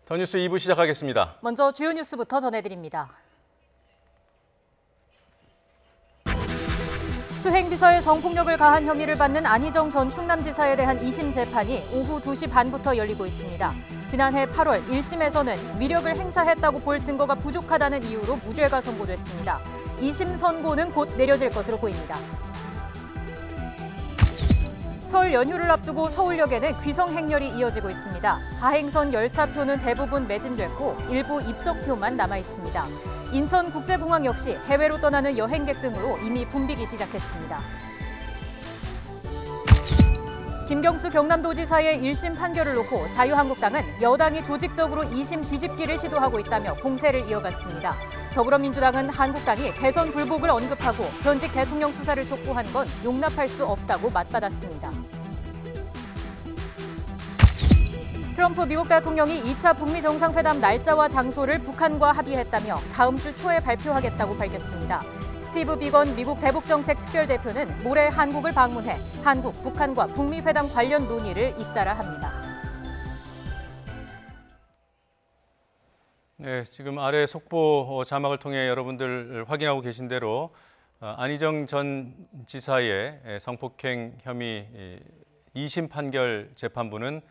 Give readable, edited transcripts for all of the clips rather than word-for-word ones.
더 뉴스 2부 시작하겠습니다. 먼저 주요 뉴스부터 전해드립니다. 수행비서에 성폭력을 가한 혐의를 받는 안희정 전 충남지사에 대한 2심 재판이 오후 2시 반부터 열리고 있습니다. 지난해 8월 1심에서는 위력을 행사했다고 볼 증거가 부족하다는 이유로 무죄가 선고됐습니다. 2심 선고는 곧 내려질 것으로 보입니다. 설 연휴를 앞두고 서울역에는 귀성 행렬이 이어지고 있습니다. 하행선 열차표는 대부분 매진됐고 일부 입석표만 남아 있습니다. 인천국제공항 역시 해외로 떠나는 여행객 등으로 이미 붐비기 시작했습니다. 김경수 경남도지사의 1심 판결을 놓고 자유한국당은 여당이 조직적으로 2심 뒤집기를 시도하고 있다며 공세를 이어갔습니다. 더불어민주당은 한국당이 대선 불복을 언급하고 현직 대통령 수사를 촉구한 건 용납할 수 없다고 맞받았습니다. 트럼프 미국 대통령이 2차 북미 정상회담 날짜와 장소를 북한과 합의했다며 다음 주 초에 발표하겠다고 밝혔습니다. 스티브 비건 미국 대북정책특별대표는 모레 한국을 방문해 한국, 북한과 북미 회담 관련 논의를 잇따라 합니다. 네, 지금 아래 속보 자막을 통해 여러분들 확인하고 계신 대로 안희정 전 지사의 성폭행 혐의 2심 판결 재판부는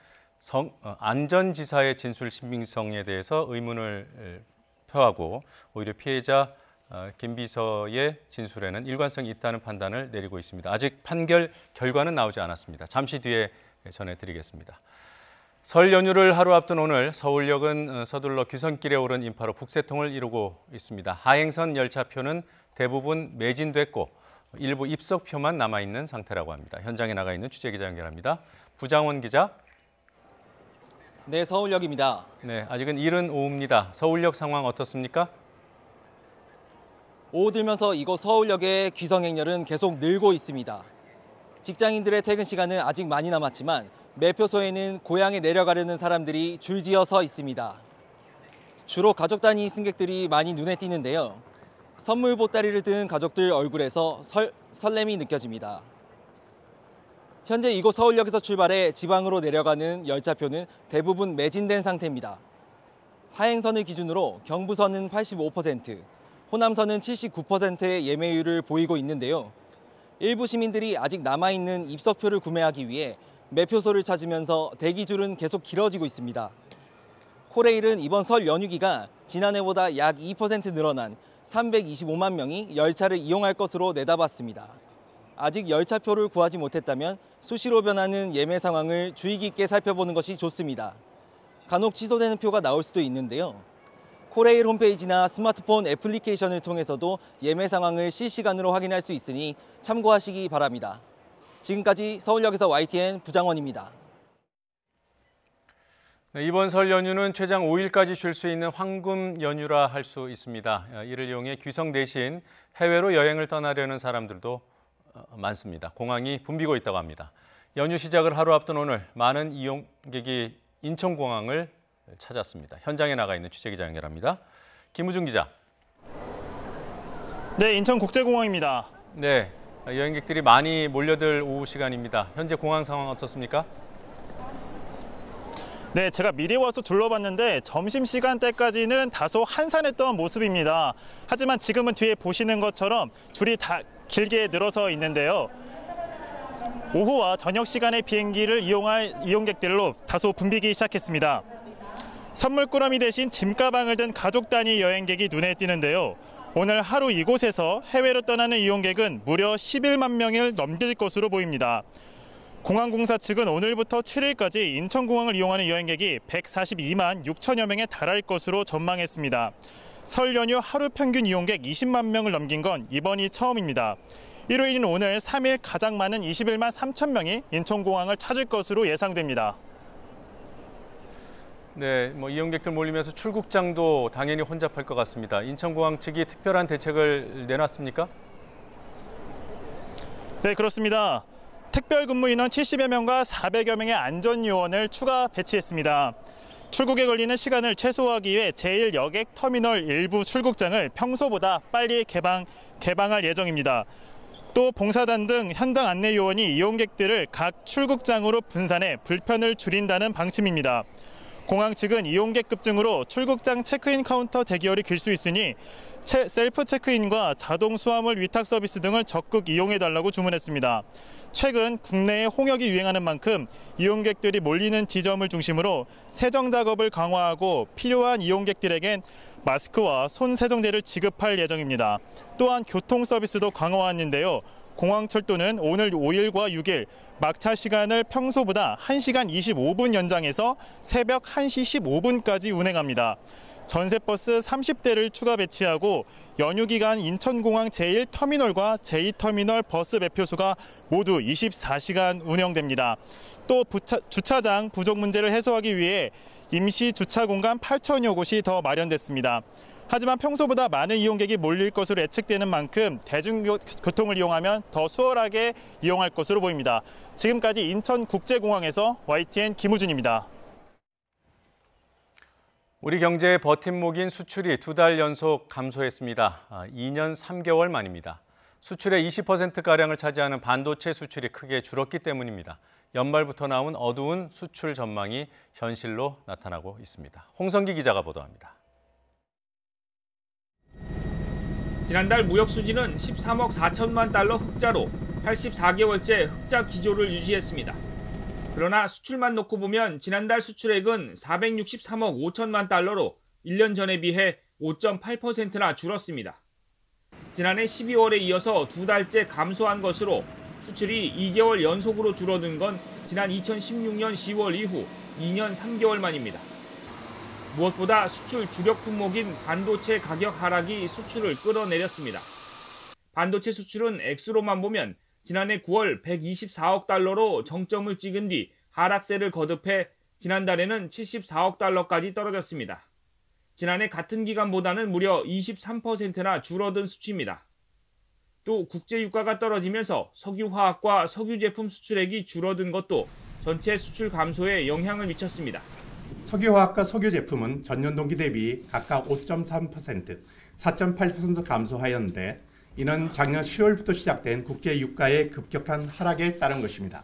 안 전 지사의 진술 신빙성에 대해서 의문을 표하고 오히려 피해자 김 비서의 진술에는 일관성이 있다는 판단을 내리고 있습니다. 아직 판결 결과는 나오지 않았습니다. 잠시 뒤에 전해드리겠습니다. 설 연휴를 하루 앞둔 오늘 서울역은 서둘러 귀성길에 오른 인파로 북새통을 이루고 있습니다. 하행선 열차표는 대부분 매진됐고 일부 입석표만 남아있는 상태라고 합니다. 현장에 나가 있는 취재기자 연결합니다. 부장원 기자. 네, 서울역입니다. 네, 아직은 이른 오후입니다. 서울역 상황 어떻습니까? 오후 들면서 이곳 서울역의 귀성 행렬은 계속 늘고 있습니다. 직장인들의 퇴근 시간은 아직 많이 남았지만 매표소에는 고향에 내려가려는 사람들이 줄지어 서 있습니다. 주로 가족 단위 승객들이 많이 눈에 띄는데요. 선물 보따리를 든 가족들 얼굴에서 설렘이 느껴집니다. 현재 이곳 서울역에서 출발해 지방으로 내려가는 열차표는 대부분 매진된 상태입니다. 하행선을 기준으로 경부선은 85%, 호남선은 79%의 예매율을 보이고 있는데요. 일부 시민들이 아직 남아있는 입석표를 구매하기 위해 매표소를 찾으면서 대기줄은 계속 길어지고 있습니다. 코레일은 이번 설 연휴 기간 지난해보다 약 2% 늘어난 325만 명이 열차를 이용할 것으로 내다봤습니다. 아직 열차표를 구하지 못했다면 수시로 변하는 예매 상황을 주의 깊게 살펴보는 것이 좋습니다. 간혹 취소되는 표가 나올 수도 있는데요. 코레일 홈페이지나 스마트폰 애플리케이션을 통해서도 예매 상황을 실시간으로 확인할 수 있으니 참고하시기 바랍니다. 지금까지 서울역에서 YTN 부장원입니다. 네, 이번 설 연휴는 최장 5일까지 쉴 수 있는 황금 연휴라 할 수 있습니다. 이를 이용해 귀성 대신 해외로 여행을 떠나려는 사람들도 많습니다. 공항이 붐비고 있다고 합니다. 연휴 시작을 하루 앞둔 오늘 많은 이용객이 인천공항을 찾았습니다. 현장에 나가 있는 취재기자 연결합니다. 김우중 기자. 네, 인천국제공항입니다. 네, 여행객들이 많이 몰려들 오후 시간입니다. 현재 공항 상황 어떻습니까? 네, 제가 미리 와서 둘러봤는데 점심시간대까지는 다소 한산했던 모습입니다. 하지만 지금은 뒤에 보시는 것처럼 줄이 다 길게 늘어서 있는데요. 오후와 저녁 시간에 비행기를 이용할 이용객들로 다소 붐비기 시작했습니다. 선물꾸러미 대신 짐가방을 든 가족 단위 여행객이 눈에 띄는데요. 오늘 하루 이곳에서 해외로 떠나는 이용객은 무려 11만 명을 넘길 것으로 보입니다. 공항공사 측은 오늘부터 7일까지 인천공항을 이용하는 여행객이 142만 6천여 명에 달할 것으로 전망했습니다. 설 연휴 하루 평균 이용객 20만 명을 넘긴 건 이번이 처음입니다. 일요일인 오늘 3일 가장 많은 21만 3천 명이 인천공항을 찾을 것으로 예상됩니다. 네, 이용객들 몰리면서 출국장도 당연히 혼잡할 것 같습니다. 인천공항 측이 특별한 대책을 내놨습니까? 네, 그렇습니다. 특별 근무 인원 70여 명과 400여 명의 안전요원을 추가 배치했습니다. 출국에 걸리는 시간을 최소화하기 위해 제1여객 터미널 일부 출국장을 평소보다 빨리 개방할 예정입니다. 또 봉사단 등 현장 안내 요원이 이용객들을 각 출국장으로 분산해 불편을 줄인다는 방침입니다. 공항 측은 이용객 급증으로 출국장 체크인 카운터 대기열이 길 수 있으니 셀프 체크인과 자동 수화물 위탁 서비스 등을 적극 이용해달라고 주문했습니다. 최근 국내에 홍역이 유행하는 만큼 이용객들이 몰리는 지점을 중심으로 세정 작업을 강화하고 필요한 이용객들에겐 마스크와 손 세정제를 지급할 예정입니다. 또한 교통 서비스도 강화했는데요. 공항철도는 오늘 5일과 6일 막차 시간을 평소보다 1시간 25분 연장해서 새벽 1시 15분까지 운행합니다. 전세버스 30대를 추가 배치하고 연휴 기간 인천공항 제1터미널과 제2터미널 버스 매표소가 모두 24시간 운영됩니다. 또 주차장 부족 문제를 해소하기 위해 임시 주차 공간 8천여 곳이 더 마련됐습니다. 하지만 평소보다 많은 이용객이 몰릴 것으로 예측되는 만큼 대중교통을 이용하면 더 수월하게 이용할 것으로 보입니다. 지금까지 인천국제공항에서 YTN 김우준입니다. 우리 경제의 버팀목인 수출이 2달 연속 감소했습니다. 2년 3개월 만입니다. 수출의 20%가량을 차지하는 반도체 수출이 크게 줄었기 때문입니다. 연말부터 나온 어두운 수출 전망이 현실로 나타나고 있습니다. 홍성기 기자가 보도합니다. 지난달 무역 수지는 13억 4천만 달러 흑자로 84개월째 흑자 기조를 유지했습니다. 그러나 수출만 놓고 보면 지난달 수출액은 463억 5천만 달러로 1년 전에 비해 5.8%나 줄었습니다. 지난해 12월에 이어서 2달째 감소한 것으로 수출이 2개월 연속으로 줄어든 건 지난 2016년 10월 이후 2년 3개월 만입니다. 무엇보다 수출 주력 품목인 반도체 가격 하락이 수출을 끌어내렸습니다. 반도체 수출은 액수로만 보면 지난해 9월 124억 달러로 정점을 찍은 뒤 하락세를 거듭해 지난달에는 74억 달러까지 떨어졌습니다. 지난해 같은 기간보다는 무려 23%나 줄어든 수치입니다. 또 국제 유가가 떨어지면서 석유화학과 석유 제품 수출액이 줄어든 것도 전체 수출 감소에 영향을 미쳤습니다. 석유화학과 석유 제품은 전년 동기 대비 각각 5.3%, 4.8% 감소하였는데 이는 작년 10월부터 시작된 국제 유가의 급격한 하락에 따른 것입니다.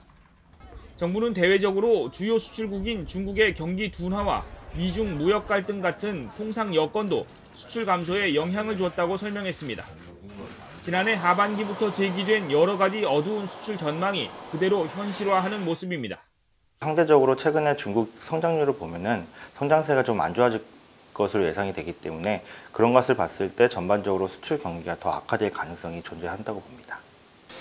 정부는 대외적으로 주요 수출국인 중국의 경기 둔화와 미중 무역 갈등 같은 통상 여건도 수출 감소에 영향을 줬다고 설명했습니다. 지난해 하반기부터 제기된 여러 가지 어두운 수출 전망이 그대로 현실화하는 모습입니다. 상대적으로 최근에 중국 성장률을 보면은 성장세가 좀 안 좋아질 것으로 예상이 되기 때문에 그런 것을 봤을 때 전반적으로 수출 경기가 더 악화될 가능성이 존재한다고 봅니다.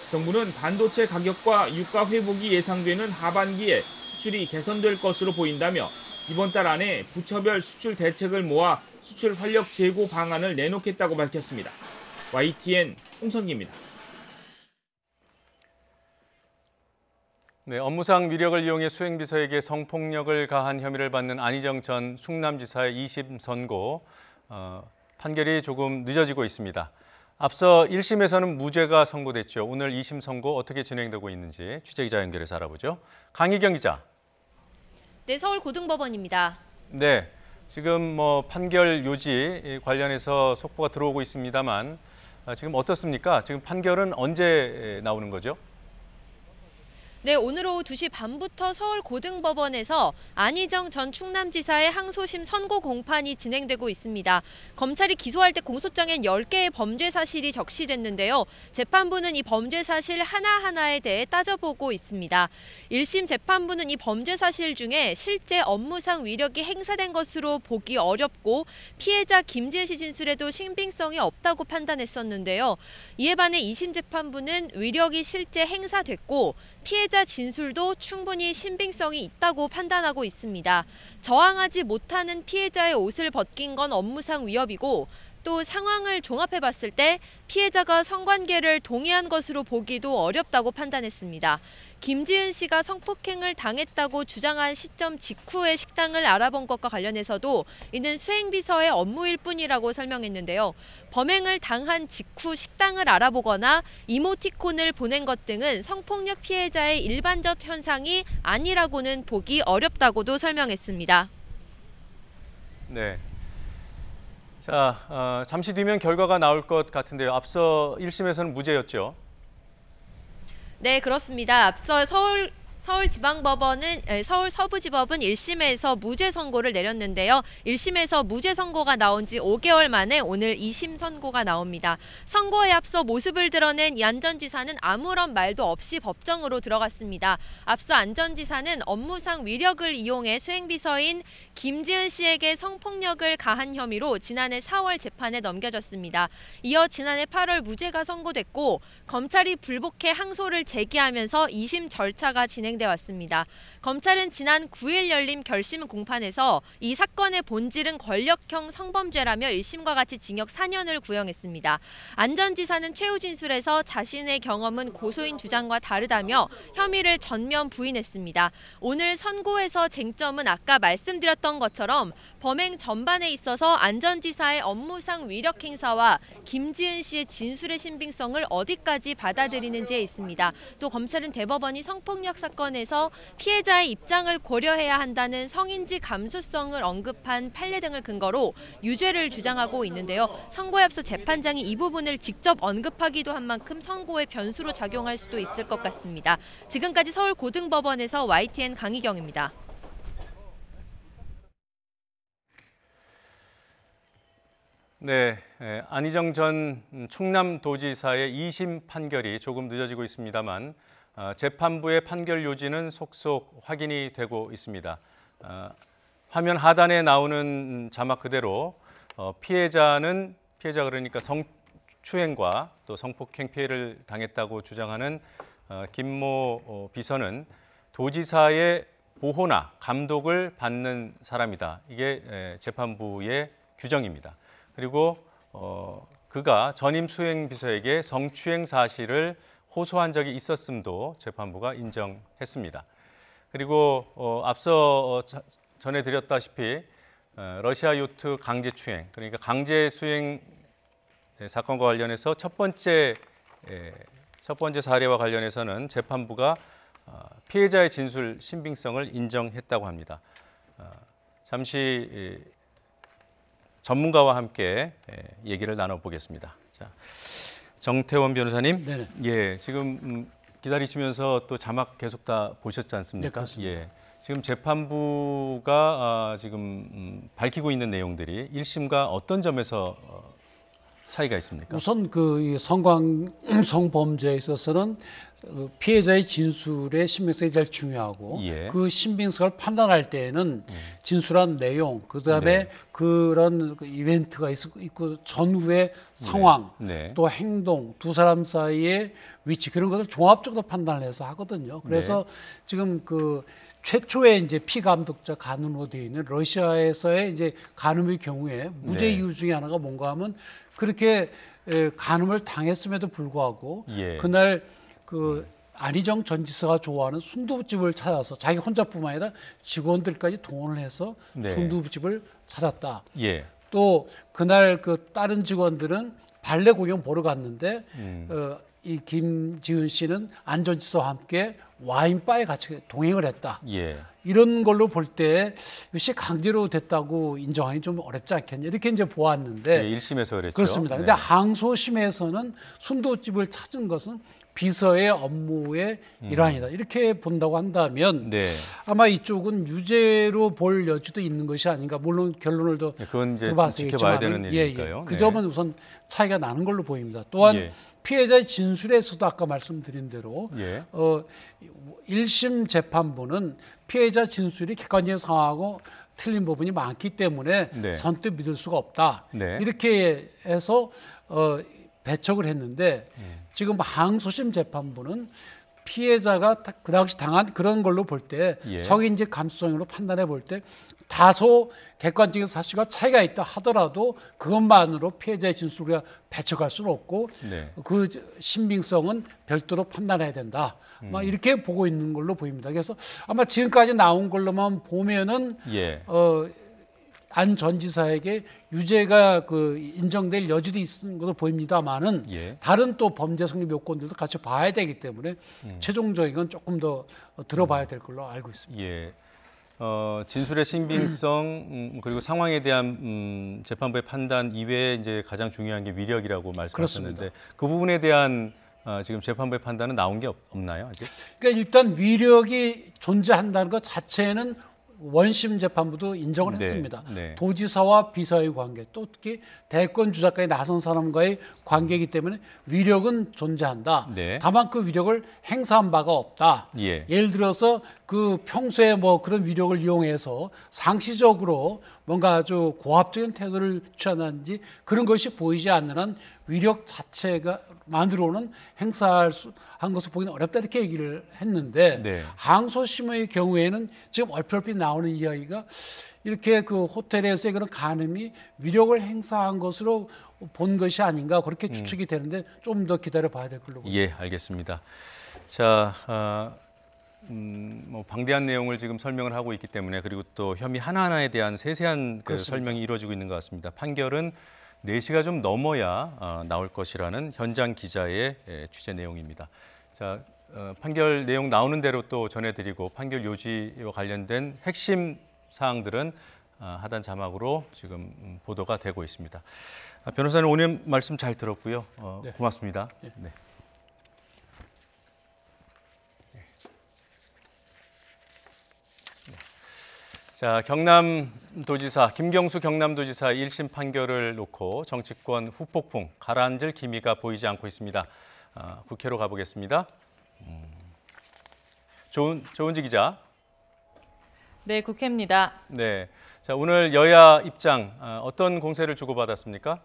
정부는 반도체 가격과 유가 회복이 예상되는 하반기에 수출이 개선될 것으로 보인다며 이번 달 안에 부처별 수출 대책을 모아 수출 활력 제고 방안을 내놓겠다고 밝혔습니다. YTN 홍성기입니다. 네, 업무상 위력을 이용해 수행비서에게 성폭력을 가한 혐의를 받는 안희정 전 충남지사의 2심 선고 판결이 조금 늦어지고 있습니다. 앞서 1심에서는 무죄가 선고됐죠. 오늘 2심 선고 어떻게 진행되고 있는지 취재기자 연결해서 알아보죠. 강희경 기자. 네, 서울고등법원입니다. 네, 지금 판결 요지 관련해서 속보가 들어오고 있습니다만 지금 어떻습니까? 지금 판결은 언제 나오는 거죠? 네, 오늘 오후 2시 반부터 서울고등법원에서 안희정 전 충남지사의 항소심 선고 공판이 진행되고 있습니다. 검찰이 기소할 때 공소장엔 10개의 범죄 사실이 적시됐는데요. 재판부는 이 범죄 사실 하나하나에 대해 따져보고 있습니다. 1심 재판부는 이 범죄 사실 중에 실제 업무상 위력이 행사된 것으로 보기 어렵고 피해자 김지은 씨 진술에도 신빙성이 없다고 판단했었는데요. 이에 반해 2심 재판부는 위력이 실제 행사됐고 피해자 진술도 충분히 신빙성이 있다고 판단하고 있습니다. 저항하지 못하는 피해자의 옷을 벗긴 건 업무상 위협이고 또 상황을 종합해봤을 때 피해자가 성관계를 동의한 것으로 보기도 어렵다고 판단했습니다. 김지은 씨가 성폭행을 당했다고 주장한 시점 직후에 식당을 알아본 것과 관련해서도 이는 수행비서의 업무일 뿐이라고 설명했는데요. 범행을 당한 직후 식당을 알아보거나 이모티콘을 보낸 것 등은 성폭력 피해자의 일반적 현상이 아니라고는 보기 어렵다고도 설명했습니다. 네. 자, 잠시 뒤면 결과가 나올 것 같은데요. 앞서 1심에서는 무죄였죠? 네, 그렇습니다. 앞서 서울 서부지법은 1심에서 무죄 선고를 내렸는데요. 1심에서 무죄 선고가 나온 지 5개월 만에 오늘 2심 선고가 나옵니다. 선고에 앞서 모습을 드러낸 안 전 지사는 아무런 말도 없이 법정으로 들어갔습니다. 앞서 안 전 지사는 업무상 위력을 이용해 수행비서인 김지은 씨에게 성폭력을 가한 혐의로 지난해 4월 재판에 넘겨졌습니다. 이어 지난해 8월 무죄가 선고됐고 검찰이 불복해 항소를 제기하면서 2심 절차가 진행돼 왔습니다. 검찰은 지난 9일 열린 결심 공판에서 이 사건의 본질은 권력형 성범죄라며 1심과 같이 징역 4년을 구형했습니다. 안 전 지사는 최후 진술에서 자신의 경험은 고소인 주장과 다르다며 혐의를 전면 부인했습니다. 오늘 선고에서 쟁점은 아까 말씀드렸던 것처럼 범행 전반에 있어서 안 전 지사의 업무상 위력 행사와 김지은 씨의 진술의 신빙성을 어디까지 받아들이는지에 있습니다. 또 검찰은 대법원이 성폭력 사건에서 피해자의 입장을 고려해야 한다는 성인지 감수성을 언급한 판례 등을 근거로 유죄를 주장하고 있는데요. 선고에 앞서 재판장이 이 부분을 직접 언급하기도 한 만큼 선고의 변수로 작용할 수도 있을 것 같습니다. 지금까지 서울고등법원에서 YTN 강희경입니다. 네, 안희정 전 충남도지사의 2심 판결이 조금 늦어지고 있습니다만 재판부의 판결 요지는 속속 확인이 되고 있습니다. 화면 하단에 나오는 자막 그대로 피해자 그러니까 성추행과 또 성폭행 피해를 당했다고 주장하는 김모 비서는 도지사의 보호나 감독을 받는 사람이다. 이게 재판부의 규정입니다. 그리고 그가 전임 수행비서에게 성추행 사실을 호소한 적이 있었음도 재판부가 인정했습니다. 그리고 앞서 전해드렸다시피 러시아 요트 강제추행, 그러니까 강제수행 사건과 관련해서 첫 번째 사례와 관련해서는 재판부가 피해자의 진술 신빙성을 인정했다고 합니다. 잠시 전문가와 함께 얘기를 나눠보겠습니다. 자, 정태원 변호사님, 네네. 예, 지금 기다리시면서 또 자막 계속 다 보셨지 않습니까? 네, 그렇습니다. 예, 지금 재판부가 지금 밝히고 있는 내용들이 1심과 어떤 점에서 차이가 있습니까? 우선 그 성범죄에 있어서는 피해자의 진술의 신빙성이 제일 중요하고 예. 그 신빙성을 판단할 때에는 진술한 내용, 그다음에 네. 그런 그 이벤트가 있고 전후의 상황, 네. 또 행동, 두 사람 사이의 위치 그런 것을 종합적으로 판단을 해서 하거든요. 그래서 지금 그 최초에 이제 피감독자 간음으로 되어 있는 러시아에서의 이제 간음의 경우에 무죄 네. 이유 중에 하나가 뭔가 하면 그렇게 간음을 당했음에도 불구하고 예. 그날 그 안희정 전 지사가 좋아하는 순두부집을 찾아서 자기 혼자뿐만 아니라 직원들까지 동원을 해서 네. 순두부집을 찾았다. 예. 또 그날 그 다른 직원들은 발레 공연 보러 갔는데 이 김지은 씨는 안 전 지사와 함께 와인바에 같이 동행을 했다. 예. 이런 걸로 볼 때 이것이 강제로 됐다고 인정하기 좀 어렵지 않겠냐 이렇게 이제 보았는데 예, 1심에서 그랬죠. 그렇습니다. 네. 근데 항소심에서는 순두부집을 찾은 것은 비서의 업무의 일환이다. 이렇게 본다고 한다면 네. 아마 이쪽은 유죄로 볼 여지도 있는 것이 아닌가. 물론 결론을 더 그건 이제 들어봐서 지켜봐야 알겠지만은, 되는 일이니까요. 그 네. 점은 우선 차이가 나는 걸로 보입니다. 또한 예. 피해자의 진술에서도 아까 말씀드린 대로 예. 1심 재판부는 피해자 진술이 객관적인 상황하고 틀린 부분이 많기 때문에 네. 선뜻 믿을 수가 없다. 네. 이렇게 해서 배척을 했는데 지금 항소심 재판부는 피해자가 그 당시 당한 그런 걸로 볼 때 예. 성인지 감수성으로 판단해 볼 때 다소 객관적인 사실과 차이가 있다 하더라도 그것만으로 피해자의 진술을 배척할 수는 없고 네. 그 신빙성은 별도로 판단해야 된다. 막 이렇게 보고 있는 걸로 보입니다. 그래서 아마 지금까지 나온 걸로만 보면은 예. 안 전 지사에게 유죄가 그 인정될 여지도 있는 것으로 보입니다만은 예. 다른 또 범죄 성립 요건들도 같이 봐야 되기 때문에 최종적인 건 조금 더 들어봐야 될 걸로 알고 있습니다. 예. 진술의 신빙성 그리고 상황에 대한 재판부의 판단 이외에 이제 가장 중요한 게 위력이라고 말씀하셨는데 그렇습니다. 그 부분에 대한 지금 재판부의 판단은 나온 게 없나요, 아직? 그러니까 일단 위력이 존재한다는 것 자체는 원심 재판부도 인정을 네, 했습니다. 네. 도지사와 비서의 관계, 또 특히 대권 주자까지 나선 사람과의 관계이기 때문에 위력은 존재한다. 네. 다만 그 위력을 행사한 바가 없다. 예. 예를 들어서 그 평소에 뭐 그런 위력을 이용해서 상시적으로 뭔가 아주 고압적인 태도를 취한다든지 그런 것이 보이지 않는 한 위력 자체가 만으로는 행사할 한 것을 보기는 어렵다 이렇게 얘기를 했는데 네. 항소심의 경우에는 지금 얼핏 나오는 이야기가 이렇게 그 호텔에서의 그런 간음이 위력을 행사한 것으로 본 것이 아닌가 그렇게 추측이 되는데 좀 더 기다려 봐야 될 걸로 보입니다. 예, 알겠습니다. 자, 뭐 방대한 내용을 지금 설명을 하고 있기 때문에 그리고 또 혐의 하나하나에 대한 세세한 그 설명이 이루어지고 있는 것 같습니다. 판결은 4시가 좀 넘어야 나올 것이라는 현장 기자의 취재 내용입니다. 자, 판결 내용 나오는 대로 또 전해드리고 판결 요지와 관련된 핵심 사항들은 하단 자막으로 지금 보도가 되고 있습니다. 변호사님 오늘 말씀 잘 들었고요. 네. 고맙습니다. 네. 자, 경남도지사 김경수 경남도지사 1심 판결을 놓고 정치권 후폭풍 가라앉을 기미가 보이지 않고 있습니다. 국회로 가보겠습니다. 조은지 기자. 네, 국회입니다. 네, 자 오늘 여야 입장 어떤 공세를 주고받았습니까?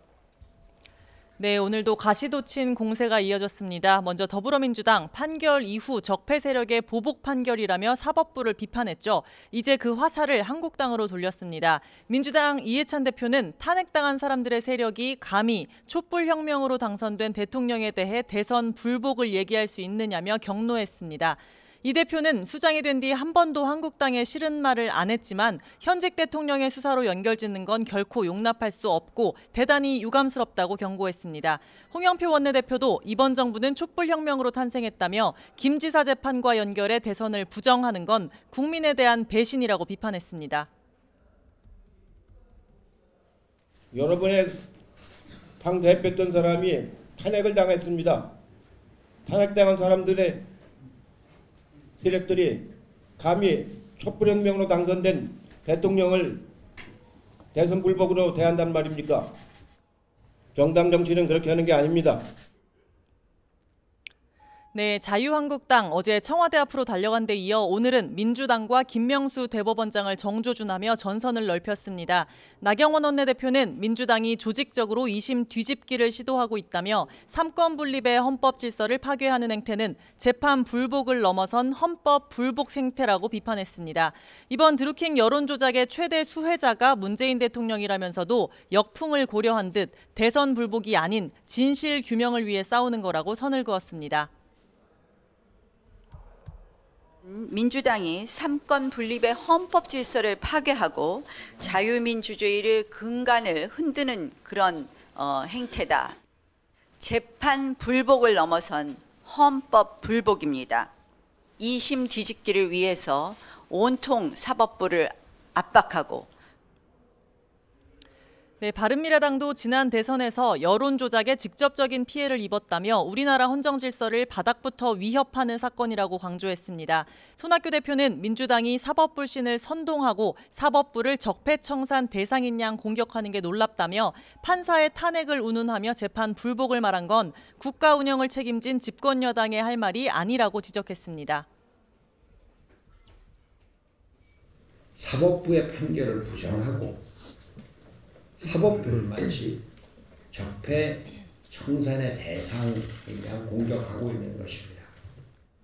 네, 오늘도 가시도친 공세가 이어졌습니다. 먼저 더불어민주당 판결 이후 적폐 세력의 보복 판결이라며 사법부를 비판했죠. 이제 그 화살을 한국당으로 돌렸습니다. 민주당 이해찬 대표는 탄핵당한 사람들의 세력이 감히 촛불혁명으로 당선된 대통령에 대해 대선 불복을 얘기할 수 있느냐며 경로했습니다. 이 대표는 수장이 된 뒤 한 번도 한국당에 싫은 말을 안 했지만 현직 대통령의 수사로 연결짓는 건 결코 용납할 수 없고 대단히 유감스럽다고 경고했습니다. 홍영표 원내대표도 이번 정부는 촛불혁명으로 탄생했다며 김 지사 재판과 연결해 대선을 부정하는 건 국민에 대한 배신이라고 비판했습니다. 여러분의 당대표였던 사람이 탄핵을 당했습니다. 탄핵당한 사람들의 세력들이 감히 촛불혁명으로 당선된 대통령을 대선 불복으로 대한단 말입니까? 정당 정치는 그렇게 하는 게 아닙니다. 네, 자유한국당 어제 청와대 앞으로 달려간 데 이어 오늘은 민주당과 김명수 대법원장을 정조준하며 전선을 넓혔습니다. 나경원 원내대표는 민주당이 조직적으로 2심 뒤집기를 시도하고 있다며 삼권 분립의 헌법 질서를 파괴하는 행태는 재판 불복을 넘어선 헌법 불복 행태라고 비판했습니다. 이번 드루킹 여론 조작의 최대 수혜자가 문재인 대통령이라면서도 역풍을 고려한 듯 대선 불복이 아닌 진실 규명을 위해 싸우는 거라고 선을 그었습니다. 민주당이 삼권 분립의 헌법 질서를 파괴하고 자유민주주의를 근간을 흔드는 그런 행태다. 재판 불복을 넘어선 헌법 불복입니다. 2심 뒤집기를 위해서 온통 사법부를 압박하고 네, 바른미래당도 지난 대선에서 여론 조작에 직접적인 피해를 입었다며 우리나라 헌정 질서를 바닥부터 위협하는 사건이라고 강조했습니다. 손학규 대표는 민주당이 사법불신을 선동하고 사법부를 적폐청산 대상인 양 공격하는 게 놀랍다며 판사의 탄핵을 운운하며 재판 불복을 말한 건 국가 운영을 책임진 집권 여당의 할 말이 아니라고 지적했습니다. 사법부의 판결을 부정하고 사법부를 마치 적폐 청산의 대상이냐 공격하고 있는 것입니다.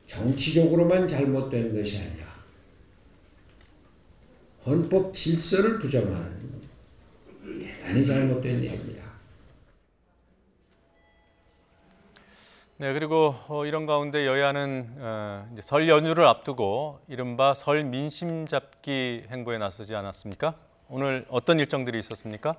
정치적으로만 잘못된 것이 아니라 헌법 질서를 부정하는 대단히 잘못된 일입니다. 네, 그리고 이런 가운데 여야는 이제 설 연휴를 앞두고 이른바 설 민심 잡기 행보에 나서지 않았습니까? 오늘 어떤 일정들이 있었습니까?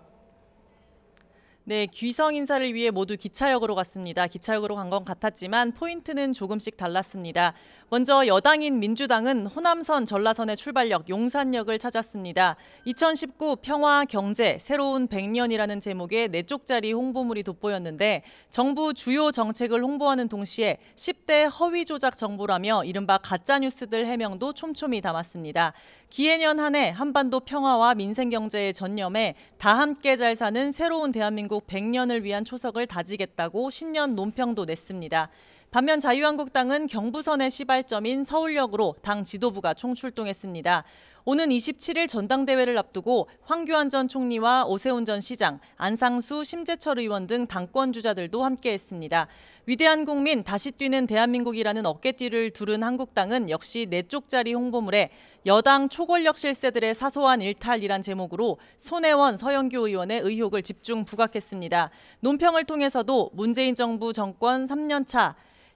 네, 귀성 인사를 위해 모두 기차역으로 갔습니다. 기차역으로 간 건 같았지만 포인트는 조금씩 달랐습니다. 먼저 여당인 민주당은 호남선 전라선의 출발역 용산역을 찾았습니다. 2019 평화 경제 새로운 100년이라는 제목의 4쪽짜리 홍보물이 돋보였는데 정부 주요 정책을 홍보하는 동시에 10대 허위 조작 정보라며 이른바 가짜뉴스들 해명도 촘촘히 담았습니다. 기해년 한 해 한반도 평화와 민생 경제에 전념해 다 함께 잘 사는 새로운 대한민국 100년을 위한 초석을 다지겠다고 신년 논평도 냈습니다. 반면 자유한국당은 경부선의 시발점인 서울역으로 당 지도부가 총출동했습니다. 오는 27일 전당대회를 앞두고 황교안 전 총리와 오세훈 전 시장, 안상수, 심재철 의원 등 당권 주자들도 함께했습니다. 위대한 국민, 다시 뛰는 대한민국이라는 어깨띠를 두른 한국당은 역시 4쪽짜리 홍보물에 여당 초권력 실세들의 사소한 일탈이란 제목으로 손혜원, 서영교 의원의 의혹을 집중 부각했습니다. 논평을 통해서도 문재인 정부 정권 3년 차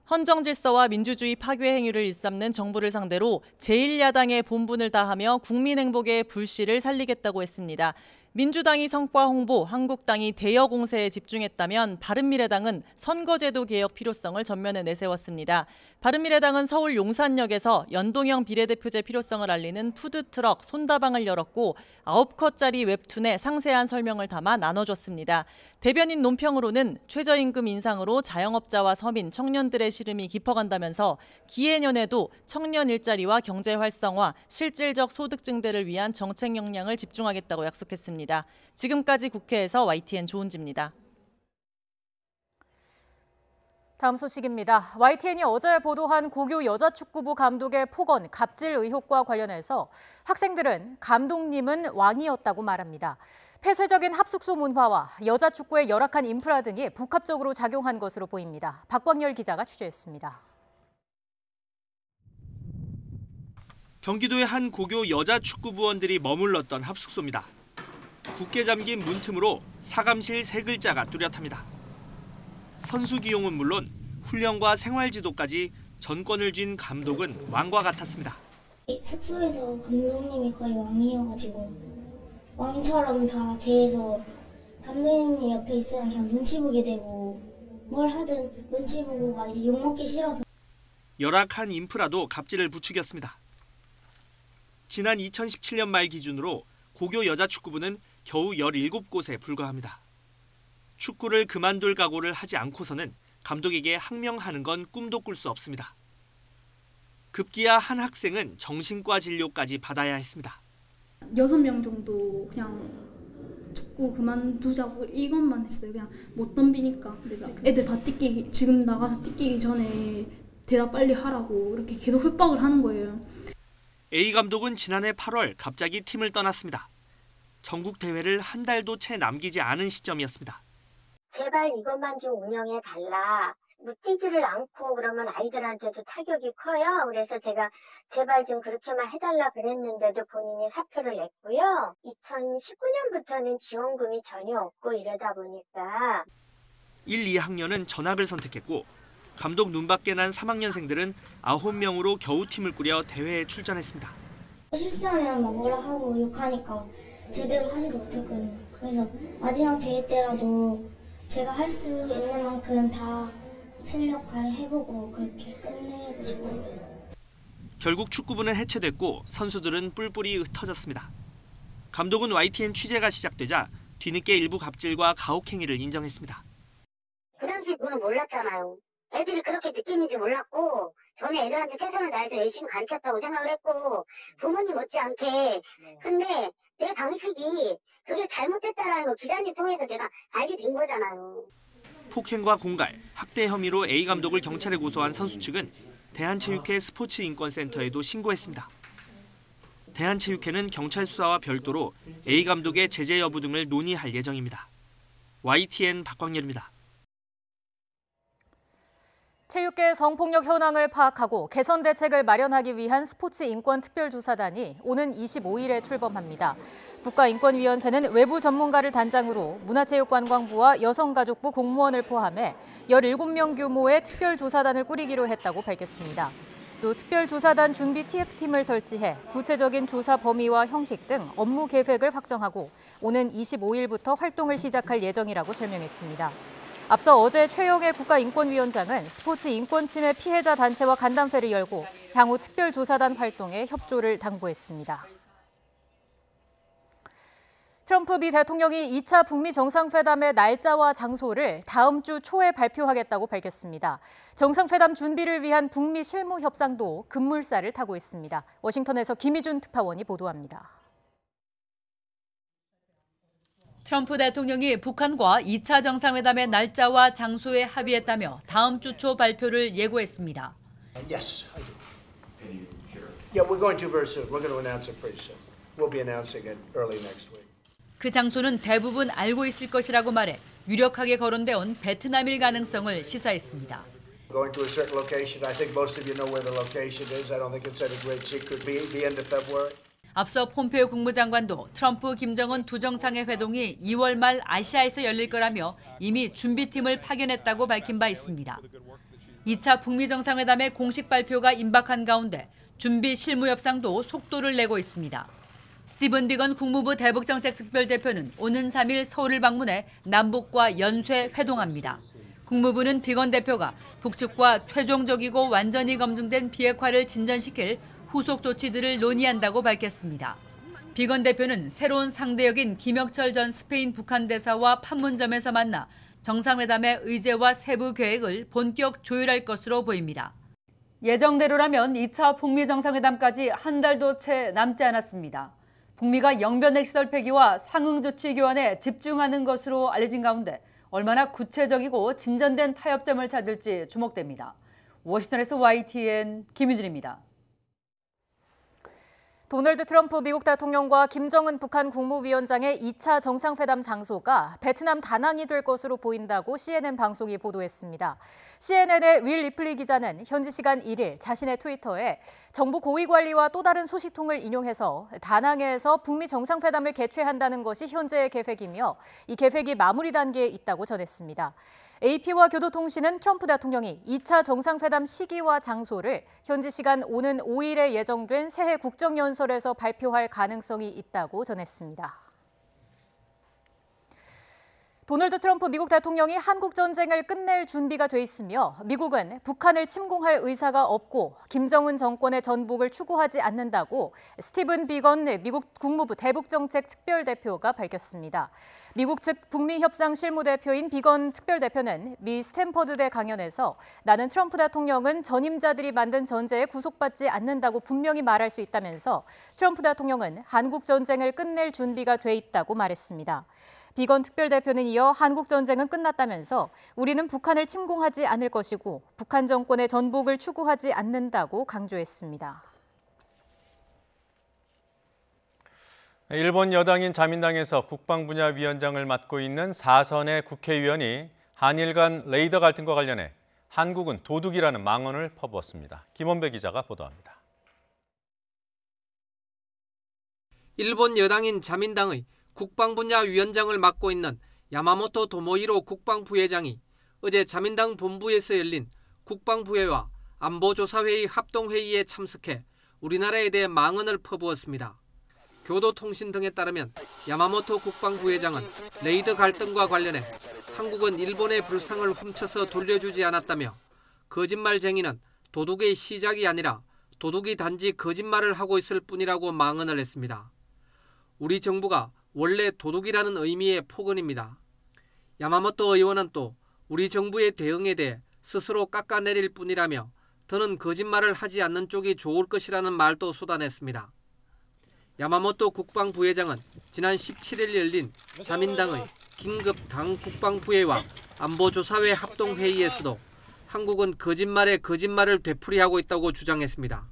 헌정 질서와 민주주의 파괴 행위를 일삼는 정부를 상대로 제1야당의 본분을 다하며 국민 행복의 불씨를 살리겠다고 했습니다. 민주당이 성과 홍보, 한국당이 대여 공세에 집중했다면 바른미래당은 선거제도 개혁 필요성을 전면에 내세웠습니다. 바른미래당은 서울 용산역에서 연동형 비례대표제 필요성을 알리는 푸드트럭 손다방을 열었고 9컷짜리 웹툰에 상세한 설명을 담아 나눠줬습니다. 대변인 논평으로는 최저임금 인상으로 자영업자와 서민, 청년들의 시름이 깊어간다면서 기해년에도 청년 일자리와 경제 활성화, 실질적 소득 증대를 위한 정책 역량을 집중하겠다고 약속했습니다. 지금까지 국회에서 YTN 조은지입니다. 다음 소식입니다. YTN이 어제 보도한 고교 여자축구부 감독의 폭언, 갑질 의혹과 관련해서 학생들은 감독님은 왕이었다고 말합니다. 폐쇄적인 합숙소 문화와 여자축구의 열악한 인프라 등이 복합적으로 작용한 것으로 보입니다. 박광열 기자가 취재했습니다. 경기도의 한 고교 여자축구부원들이 머물렀던 합숙소입니다. 굳게 잠긴 문틈으로 사감실 3글자가 뚜렷합니다. 선수 기용은 물론 훈련과 생활지도까지 전권을 쥔 감독은 왕과 같았습니다. 숙소에서 감독님이 거의 왕이어가지고 왕처럼 다 대해서 감독님이 옆에 있으면 그냥 눈치 보게 되고 뭘 하든 눈치 보고 막 이제 욕먹기 싫어서. 열악한 인프라도 갑질을 부추겼습니다. 지난 2017년 말 기준으로 고교 여자축구부는 겨우 17곳에 불과합니다. 축구를 그만둘 각오를 하지 않고서는 감독에게 항명하는 건 꿈도 꿀 수 없습니다. 급기야 한 학생은 정신과 진료까지 받아야 했습니다. 6명 정도 그냥 축구 그만두자고 이것만 했어요. 그냥 못 덤비니까. 애들 다 뛰기 지금 나가서 뛰기 전에 대답 빨리 하라고 이렇게 계속 협박을 하는 거예요. A 감독은 지난해 8월 갑자기 팀을 떠났습니다. 전국 대회를 한 달도 채 남기지 않은 시점이었습니다. 제발 이것만 좀 운영해달라. 뭐 뛰지를 않고 그러면 아이들한테도 타격이 커요. 그래서 제가 제발 좀 그렇게만 해달라 그랬는데도 본인이 사표를 냈고요. 2019년부터는 지원금이 전혀 없고 이러다 보니까 1, 2학년은 전학을 선택했고 감독 눈밖에 난 3학년생들은 9명으로 겨우 팀을 꾸려 대회에 출전했습니다. 실수하면 막 뭐라 하고 욕하니까 제대로 하지도 못했거든요. 그래서 마지막 대회 때라도 제가 할 수 있는 만큼 다 실력 발휘해보고 그렇게 끝내고 싶었어요. 결국 축구부는 해체됐고 선수들은 뿔뿔이 흩어졌습니다. 감독은 YTN 취재가 시작되자 뒤늦게 일부 갑질과 가혹행위를 인정했습니다. 그 당시에 그거는 몰랐잖아요. 애들이 그렇게 느끼는지 몰랐고 저는 애들한테 최선을 다해서 열심히 가르쳤다고 생각을 했고 부모님 못지않게 근데 내 방식이 그게 잘못됐다라는 거 기자님 통해서 제가 알게 된 거잖아요. 폭행과 공갈, 학대 혐의로 A 감독을 경찰에 고소한 선수 측은 대한체육회 스포츠인권센터에도 신고했습니다. 대한체육회는 경찰 수사와 별도로 A 감독의 제재 여부 등을 논의할 예정입니다. YTN 박광열입니다. 체육계 성폭력 현황을 파악하고 개선 대책을 마련하기 위한 스포츠인권특별조사단이 오는 25일에 출범합니다. 국가인권위원회는 외부 전문가를 단장으로 문화체육관광부와 여성가족부 공무원을 포함해 17명 규모의 특별조사단을 꾸리기로 했다고 밝혔습니다. 또 특별조사단 준비 TF팀을 설치해 구체적인 조사 범위와 형식 등 업무 계획을 확정하고 오는 25일부터 활동을 시작할 예정이라고 설명했습니다. 앞서 어제 최영애 국가인권위원장은 스포츠 인권침해 피해자 단체와 간담회를 열고 향후 특별조사단 활동에 협조를 당부했습니다. 트럼프 미 대통령이 2차 북미 정상회담의 날짜와 장소를 다음 주 초에 발표하겠다고 밝혔습니다. 정상회담 준비를 위한 북미 실무 협상도 급물살을 타고 있습니다. 워싱턴에서 김희준 특파원이 보도합니다. 트럼프 대통령이 북한과 2차 정상회담의 날짜와 장소에 합의했다며 다음 주 초 발표를 예고했습니다. Yes, I do. Yeah, we're going to very soon. We're going to announce it pretty soon. We'll be announcing it early next week. 그 장소는 대부분 알고 있을 것이라고 말해 유력하게 거론돼 온 베트남일 가능성을 시사했습니다. Going to a certain location. I think most of you know where the location is. I don't think it's any great secret. The end of February. 앞서 폼페이오 국무장관도 트럼프, 김정은 두 정상의 회동이 2월 말 아시아에서 열릴 거라며 이미 준비팀을 파견했다고 밝힌 바 있습니다. 2차 북미 정상회담의 공식 발표가 임박한 가운데 준비 실무 협상도 속도를 내고 있습니다. 스티븐 비건 국무부 대북정책특별대표는 오는 3일 서울을 방문해 남북과 연쇄 회동합니다. 국무부는 비건 대표가 북측과 최종적이고 완전히 검증된 비핵화를 진전시킬 후속 조치들을 논의한다고 밝혔습니다. 비건 대표는 새로운 상대역인 김혁철 전 스페인 북한 대사와 판문점에서 만나 정상회담의 의제와 세부 계획을 본격 조율할 것으로 보입니다. 예정대로라면 2차 북미 정상회담까지 한 달도 채 남지 않았습니다. 북미가 영변 핵시설 폐기와 상응 조치 교환에 집중하는 것으로 알려진 가운데 얼마나 구체적이고 진전된 타협점을 찾을지 주목됩니다. 워싱턴에서 YTN 김유진입니다. 도널드 트럼프 미국 대통령과 김정은 북한 국무위원장의 2차 정상회담 장소가 베트남 다낭이 될 것으로 보인다고 CNN 방송이 보도했습니다. CNN의 윌 리플리 기자는 현지 시간 1일 자신의 트위터에 정부 고위관리와 또 다른 소식통을 인용해서 다낭에서 북미 정상회담을 개최한다는 것이 현재의 계획이며 이 계획이 마무리 단계에 있다고 전했습니다. AP와 교도통신은 트럼프 대통령이 2차 정상회담 시기와 장소를 현지 시간 오는 5일에 예정된 새해 국정연설에서 발표할 가능성이 있다고 전했습니다. 도널드 트럼프 미국 대통령이 한국 전쟁을 끝낼 준비가 돼 있으며 미국은 북한을 침공할 의사가 없고 김정은 정권의 전복을 추구하지 않는다고 스티븐 비건 미국 국무부 대북정책 특별대표가 밝혔습니다. 미국 측 북미 협상 실무대표인 비건 특별대표는 미 스탠퍼드대 강연에서 나는 트럼프 대통령은 전임자들이 만든 전제에 구속받지 않는다고 분명히 말할 수 있다면서 트럼프 대통령은 한국 전쟁을 끝낼 준비가 돼 있다고 말했습니다. 비건 특별대표는 이어 한국 전쟁은 끝났다면서 우리는 북한을 침공하지 않을 것이고 북한 정권의 전복을 추구하지 않는다고 강조했습니다. 일본 여당인 자민당에서 국방분야위원장을 맡고 있는 4선의 국회의원이 한일 간 레이더 갈등과 관련해 한국은 도둑이라는 망언을 퍼부었습니다. 김원배 기자가 보도합니다. 일본 여당인 자민당의 국방분야위원장을 맡고 있는 야마모토 도모히로 국방부회장이 어제 자민당 본부에서 열린 국방부회와 안보조사회의 합동회의에 참석해 우리나라에 대해 망언을 퍼부었습니다. 교도통신 등에 따르면 야마모토 국방부회장은 레이더 갈등과 관련해 한국은 일본의 불상을 훔쳐서 돌려주지 않았다며 거짓말쟁이는 도둑의 시작이 아니라 도둑이 단지 거짓말을 하고 있을 뿐이라고 망언을 했습니다. 우리 정부가 원래 도둑이라는 의미의 폭언입니다. 야마모토 의원은 또 우리 정부의 대응에 대해 스스로 깎아내릴 뿐이라며 더는 거짓말을 하지 않는 쪽이 좋을 것이라는 말도 쏟아냈습니다. 야마모토 국방부회장은 지난 17일 열린 자민당의 긴급 당 국방부회와 안보조사회 합동회의에서도 한국은 거짓말에 거짓말을 되풀이하고 있다고 주장했습니다.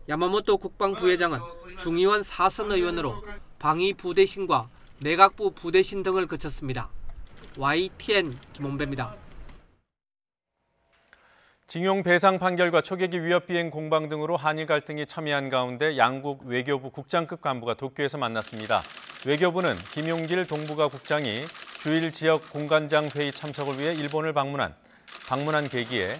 야마모토 국방부회장은 중의원 4선 의원으로 방위 부대신과 내각부 부대신 등을 거쳤습니다. YTN 김원배입니다. 징용 배상 판결과 초계기 위협 비행 공방 등으로 한일 갈등이 첨예한 가운데 양국 외교부 국장급 간부가 도쿄에서 만났습니다. 외교부는 김용길 동북아 국장이 주일 지역 공관장 회의 참석을 위해 일본을 방문한 계기에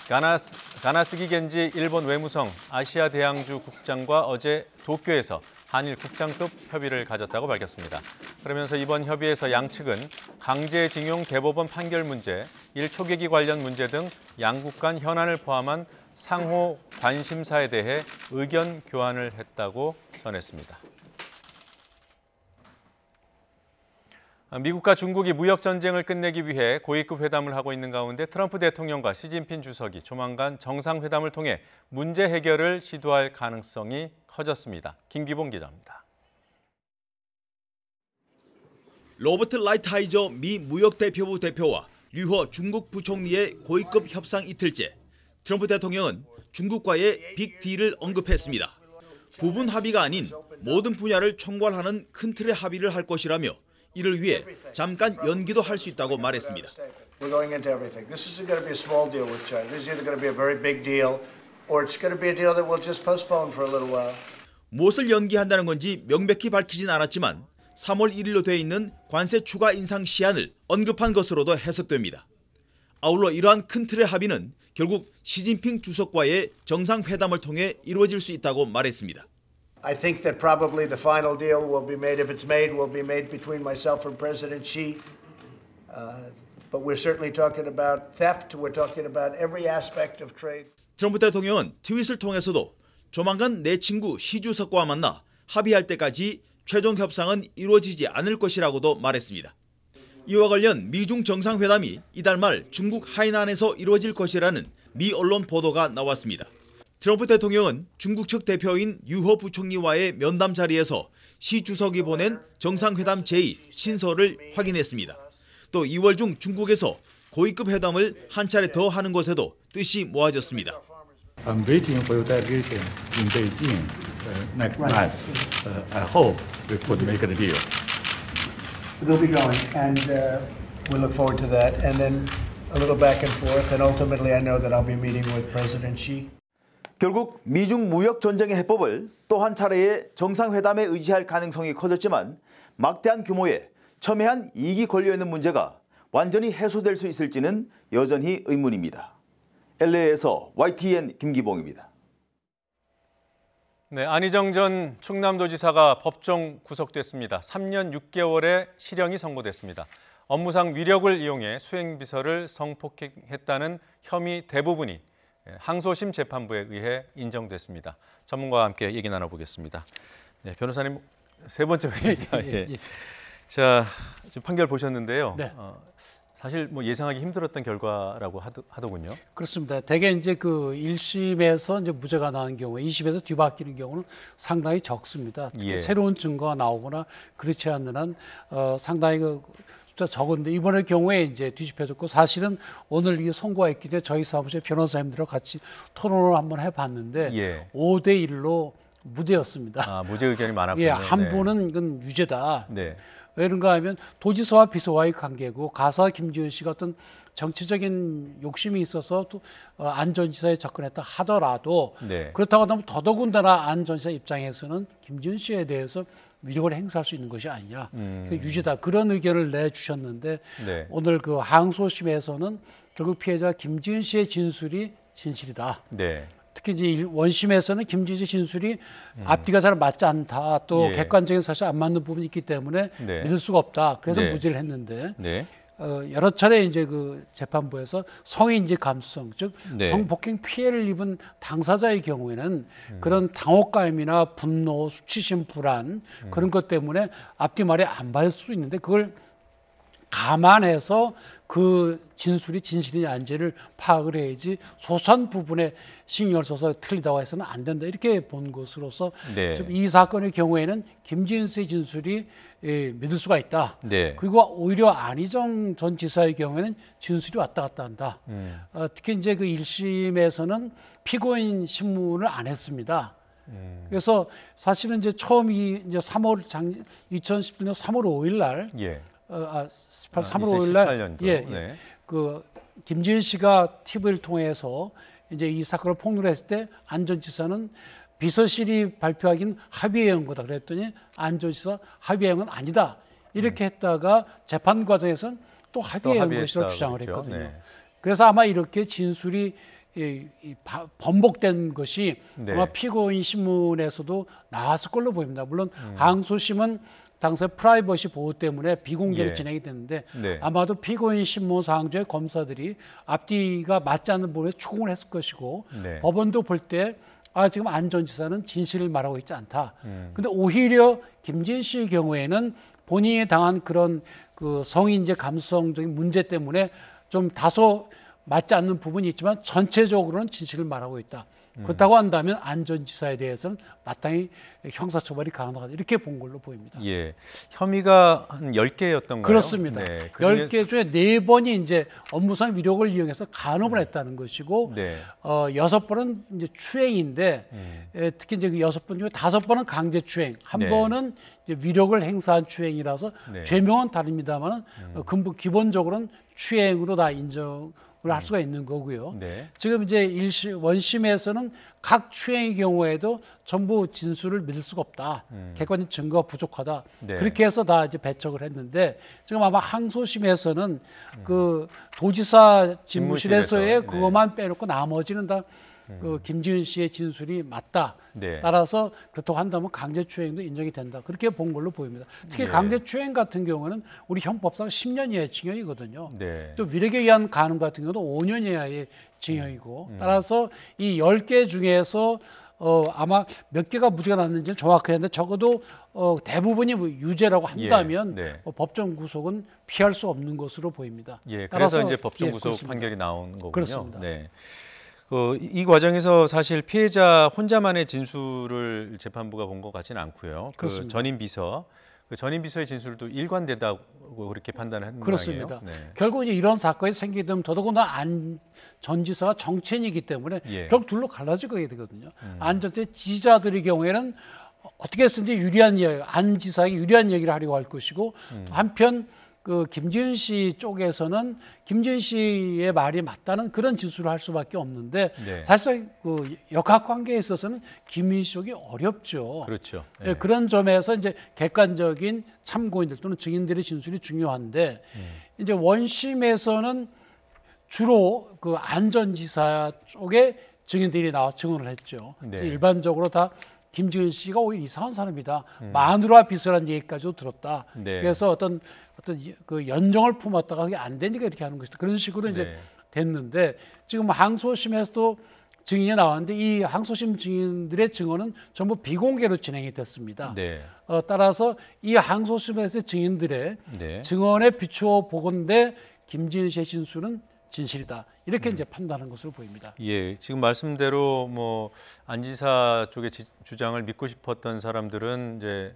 가나스기 겐지 일본 외무성 아시아 대양주 국장과 어제 도쿄에서 한일 국장급 협의를 가졌다고 밝혔습니다. 그러면서 이번 협의에서 양측은 강제징용 대법원 판결 문제, 일 초계기 관련 문제 등 양국 간 현안을 포함한 상호 관심사에 대해 의견 교환을 했다고 전했습니다. 미국과 중국이 무역 전쟁을 끝내기 위해 고위급 회담을 하고 있는 가운데 트럼프 대통령과 시진핑 주석이 조만간 정상회담을 통해 문제 해결을 시도할 가능성이 커졌습니다. 김기봉 기자입니다. 로버트 라이트하이저 미 무역대표부 대표와 류허 중국 부총리의 고위급 협상 이틀째, 트럼프 대통령은 중국과의 빅딜을 언급했습니다. 부분 합의가 아닌 모든 분야를 총괄하는 큰 틀의 합의를 할 것이라며 이를 위해 잠깐 연기도 할 수 있다고 말했습니다. We're going into everything. This isn't going to be a small deal with China. This is either going to be a very big deal or it's going to be a deal that we'll just postpone for a little while. 무엇을 연기한다는 건지 명백히 밝히진 않았지만 3월 1일로 돼 있는 관세 추가 인상 시한을 언급한 것으로도 해석됩니다. 아울러 이러한 큰 틀의 합의는 결국 시진핑 주석과의 정상회담을 통해 이루어질 수 있다고 말했습니다. I think that probably the final deal will be made, if it's made, will be made between myself and President Xi. But we're certainly talking about theft. We're talking about every aspect of trade. 트럼프 대통령은 트윗을 통해서도 조만간 내 친구 시 주석과 만나 합의할 때까지 최종 협상은 이루어지지 않을 것이라고도 말했습니다. 이와 관련 미중 정상회담이 이달 말 중국 하이난에서 이루어질 것이라는 미 언론 보도가 나왔습니다. 트럼프 대통령은 중국 측 대표인 유허 부총리와의 면담 자리에서 시 주석이 보낸 정상회담 제의 신설을 확인했습니다. 또 2월 중 중국에서 고위급 회담을 한 차례 더 하는 것에도 뜻이 모아졌습니다. I'm waiting for your delegation in Beijing next month. I hope we could make a deal. They'll be going, and we look forward to that. And then a little back and forth, and ultimately, I know that I'll be meeting with President Xi. 결국 미중 무역 전쟁의 해법을 또 한 차례의 정상회담에 의지할 가능성이 커졌지만 막대한 규모의 첨예한 이익이 걸려있는 문제가 완전히 해소될 수 있을지는 여전히 의문입니다. LA에서 YTN 김기봉입니다. 네, 안희정 전 충남도지사가 법정 구속됐습니다. 3년 6개월의 실형이 선고됐습니다. 업무상 위력을 이용해 수행비서를 성폭행했다는 혐의 대부분이 항소심 재판부에 의해 인정됐습니다. 전문가와 함께 얘기 나눠보겠습니다. 네, 변호사님 세 번째 뵙습니다. 예. 자, 지금 판결 보셨는데요. 네. 사실 뭐 예상하기 힘들었던 결과라고 하더군요. 그렇습니다. 대개 이제 그 1심에서 이제 무죄가 나는 경우에 2심에서 뒤바뀌는 경우는 상당히 적습니다. 특히 예. 새로운 증거가 나오거나 그렇지 않는 한 상당히 그 숫자 적은데 이번의 경우에 이제 뒤집혀졌고 사실은 오늘 이게 선고했기 때문에 저희 사무실 변호사님들과 같이 토론을 한번 해봤는데 예. 5대 1로 무죄였습니다. 아, 무죄 의견이 많았군요. 예, 한 네. 분은 이건 유죄다. 네. 왜 그런가 하면 도지사와 비서와의 관계고 가사 김지은 씨가 어떤 정치적인 욕심이 있어서 또 안 전 지사에 접근했다 하더라도 네. 그렇다고 하면 더더군다나 안 전 지사 입장에서는 김지은 씨에 대해서 위력을 행사할 수 있는 것이 아니냐. 유죄다. 그런 의견을 내주셨는데 네. 오늘 그 항소심에서는 결국 피해자 김지은 씨의 진술이 진실이다. 네. 특히 이제 원심에서는 김지은 씨 진술이 앞뒤가 잘 맞지 않다. 또 예. 객관적인 사실 안 맞는 부분이 있기 때문에 네. 믿을 수가 없다. 그래서 네. 무죄를 했는데 네. 여러 차례 이제 그 재판부에서 성인지 감수성, 즉 네. 성폭행 피해를 입은 당사자의 경우에는 그런 당혹감이나 분노, 수치심, 불안 그런 것 때문에 앞뒤 말이 안 맞을 수 있는데 그걸 감안해서 그 진술이 진실이냐 아닌지를 파악을 해야지 소소한 부분에 신경을 써서 틀리다고 해서는 안 된다 이렇게 본 것으로서 네. 이 사건의 경우에는 김지은 씨의 진술이 믿을 수가 있다. 네. 그리고 오히려 안희정 전 지사의 경우에는 진술이 왔다 갔다 한다. 특히 이제 그 1심에서는 피고인 신문을 안 했습니다. 그래서 사실은 이제 처음이 이제 2017년 3월 5일 날 예. 3월 5일 날 2018년도. 예, 네. 그 김지은 씨가 TV를 통해서 이제 이 사건을 폭로를 했을 때 안 전 지사는 비서실이 발표하긴 합의해온 거다 그랬더니 안 전 지사 합의해온 건 아니다 이렇게 했다가 재판 과정에서는 또 합의해온 것이라고 주장을 그랬죠. 했거든요. 네. 그래서 아마 이렇게 진술이 번복된 것이 네. 아마 피고인 신문에서도 나왔을 걸로 보입니다. 물론 항소심은 당시 프라이버시 보호 때문에 비공개로 예. 진행이 됐는데 네. 아마도 피고인 신문 사항조의 검사들이 앞뒤가 맞지 않는 부분에 추궁을 했을 것이고 네. 법원도 볼 때 지금 안 전 지사는 진실을 말하고 있지 않다. 근데 오히려 김진 씨의 경우에는 본인이 당한 그런 그 성인지 감수성적인 문제 때문에 좀 다소 맞지 않는 부분이 있지만 전체적으로는 진실을 말하고 있다. 그렇다고 한다면 안 전 지사에 대해서는 마땅히 형사처벌이 가능하다. 이렇게 본 걸로 보입니다. 예, 혐의가 한 10개였던가요? 그렇습니다. 네, 10개 중에 4번이 이제 업무상 위력을 이용해서 간업을 했다는 것이고 네. 6번은 이제 추행인데 특히 이제 그 6번 중에 5번은 강제 추행, 한 네. 번은 이제 위력을 행사한 추행이라서 네. 죄명은 다릅니다만 기본적으로는 추행으로 다 인정을 할 수가 있는 거고요. 네. 지금 이제 원심에서는 각 추행의 경우에도 전부 진술을 믿을 수가 없다. 객관적 증거가 부족하다. 네. 그렇게 해서 다 이제 배척을 했는데 지금 아마 항소심에서는 그 도지사 집무실에서의 집무실에서, 그것만 빼놓고 나머지는 다 그 김지은 씨의 진술이 맞다. 네. 따라서 그렇다고 한다면 강제추행도 인정이 된다. 그렇게 본 걸로 보입니다. 특히 네. 강제추행 같은 경우는 우리 형법상 10년 이하의 징역이거든요. 네. 또 위력에 의한 간음 같은 경우도 5년 이하의 징역이고 따라서 이 10개 중에서 아마 몇 개가 무죄가 났는지는 정확하게 하는데 적어도 대부분이 뭐 유죄라고 한다면 예, 네. 법정 구속은 피할 수 없는 것으로 보입니다. 예, 따라서 그래서 이제 법정 구속 그렇습니다. 판결이 나온 거군요. 그렇습니다. 네. 이 과정에서 사실 피해자 혼자만의 진술을 재판부가 본 것 같지는 않고요. 그 그렇습니다. 전임 비서, 그 전임 비서의 진술도 일관되다고 그렇게 판단을 그렇습니다. 했는 거예요. 네. 결국 이제 이런 사건이 생기게 되면 더더군다나 안 전 지사가 정치인이기 때문에 예. 결국 둘로 갈라지게 되거든요. 안 전 지사 지지자들의 경우에는 어떻게 해서든지 유리한 이야기, 안 지사에게 유리한 얘기를 하려고 할 것이고 또 한편 그 김지은 씨 쪽에서는 김지은 씨의 말이 맞다는 그런 진술을 할 수밖에 없는데 네. 사실상 그 역학관계에 있어서는 김지은 씨 쪽이 어렵죠. 그렇죠. 예, 그런 점에서 이제 객관적인 참고인들 또는 증인들의 진술이 중요한데 이제 원심에서는 주로 그 안전지사 쪽에 증인들이 나와 증언을 했죠. 네. 그래서 일반적으로 다 김지은 씨가 오히려 이상한 사람이다. 마누라 비서라는 얘기까지도 들었다. 네. 그래서 어떤 그 연정을 품었다가 그게 안 되니까 이렇게 하는 것이다. 그런 식으로 이제 네. 됐는데 지금 항소심에서도 증인이 나왔는데 이 항소심 증인들의 증언은 전부 비공개로 진행이 됐습니다. 네. 따라서 이 항소심에서 증인들의 네. 증언에 비추어 보건대 김지은 씨의 진술은 진실이다. 이렇게 이제 판단한 것으로 보입니다. 예, 지금 말씀대로 뭐 안지사 쪽의 주장을 믿고 싶었던 사람들은 이제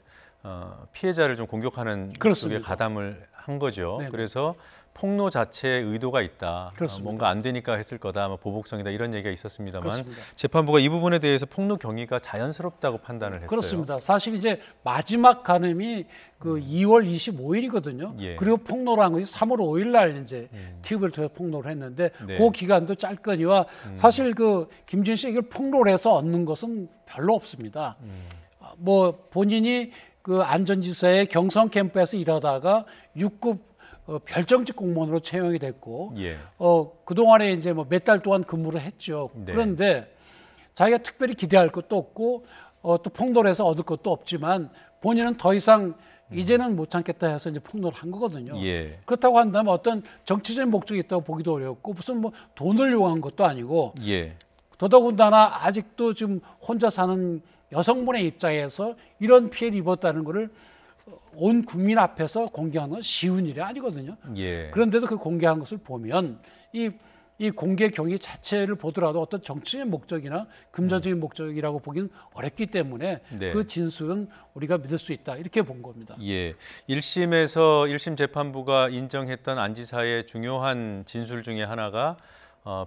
피해자를 좀 공격하는 그렇습니다. 쪽에 가담을 한 거죠. 네네. 그래서 폭로 자체에 의도가 있다. 그렇습니다. 뭔가 안 되니까 했을 거다. 뭐 보복성이다 이런 얘기가 있었습니다만 그렇습니다. 재판부가 이 부분에 대해서 폭로 경위가 자연스럽다고 판단을 했어요. 그렇습니다. 사실 이제 마지막 간음이 그 2월 25일이거든요. 예. 그리고 폭로를 한 것이 3월 5일 날 이제 TV를 통해서 폭로를 했는데 네. 그 기간도 짧거니와 사실 그 김지은 씨 이걸 폭로를 해서 얻는 것은 별로 없습니다. 뭐 본인이 그 안전지사의 경성 캠프에서 일하다가 6급 별정직 공무원으로 채용이 됐고 예. 그동안에 이제 뭐 몇 달 동안 근무를 했죠. 네. 그런데 자기가 특별히 기대할 것도 없고 또 폭로를 해서 얻을 것도 없지만 본인은 더 이상 이제는 못 참겠다 해서 이제 폭로를 한 거거든요. 예. 그렇다고 한다면 어떤 정치적인 목적이 있다고 보기도 어렵고 무슨 뭐 돈을 요구한 것도 아니고 예. 더더군다나 아직도 지금 혼자 사는 여성분의 입장에서 이런 피해를 입었다는 것을 온 국민 앞에서 공개하는 건 쉬운 일이 아니거든요. 예. 그런데도 그 공개한 것을 보면 이 공개 경위 자체를 보더라도 어떤 정치적인 목적이나 금전적인 목적이라고 보기는 어렵기 때문에 네. 그 진술은 우리가 믿을 수 있다. 이렇게 본 겁니다. 예. 1심에서 1심 재판부가 인정했던 안 지사의 중요한 진술 중에 하나가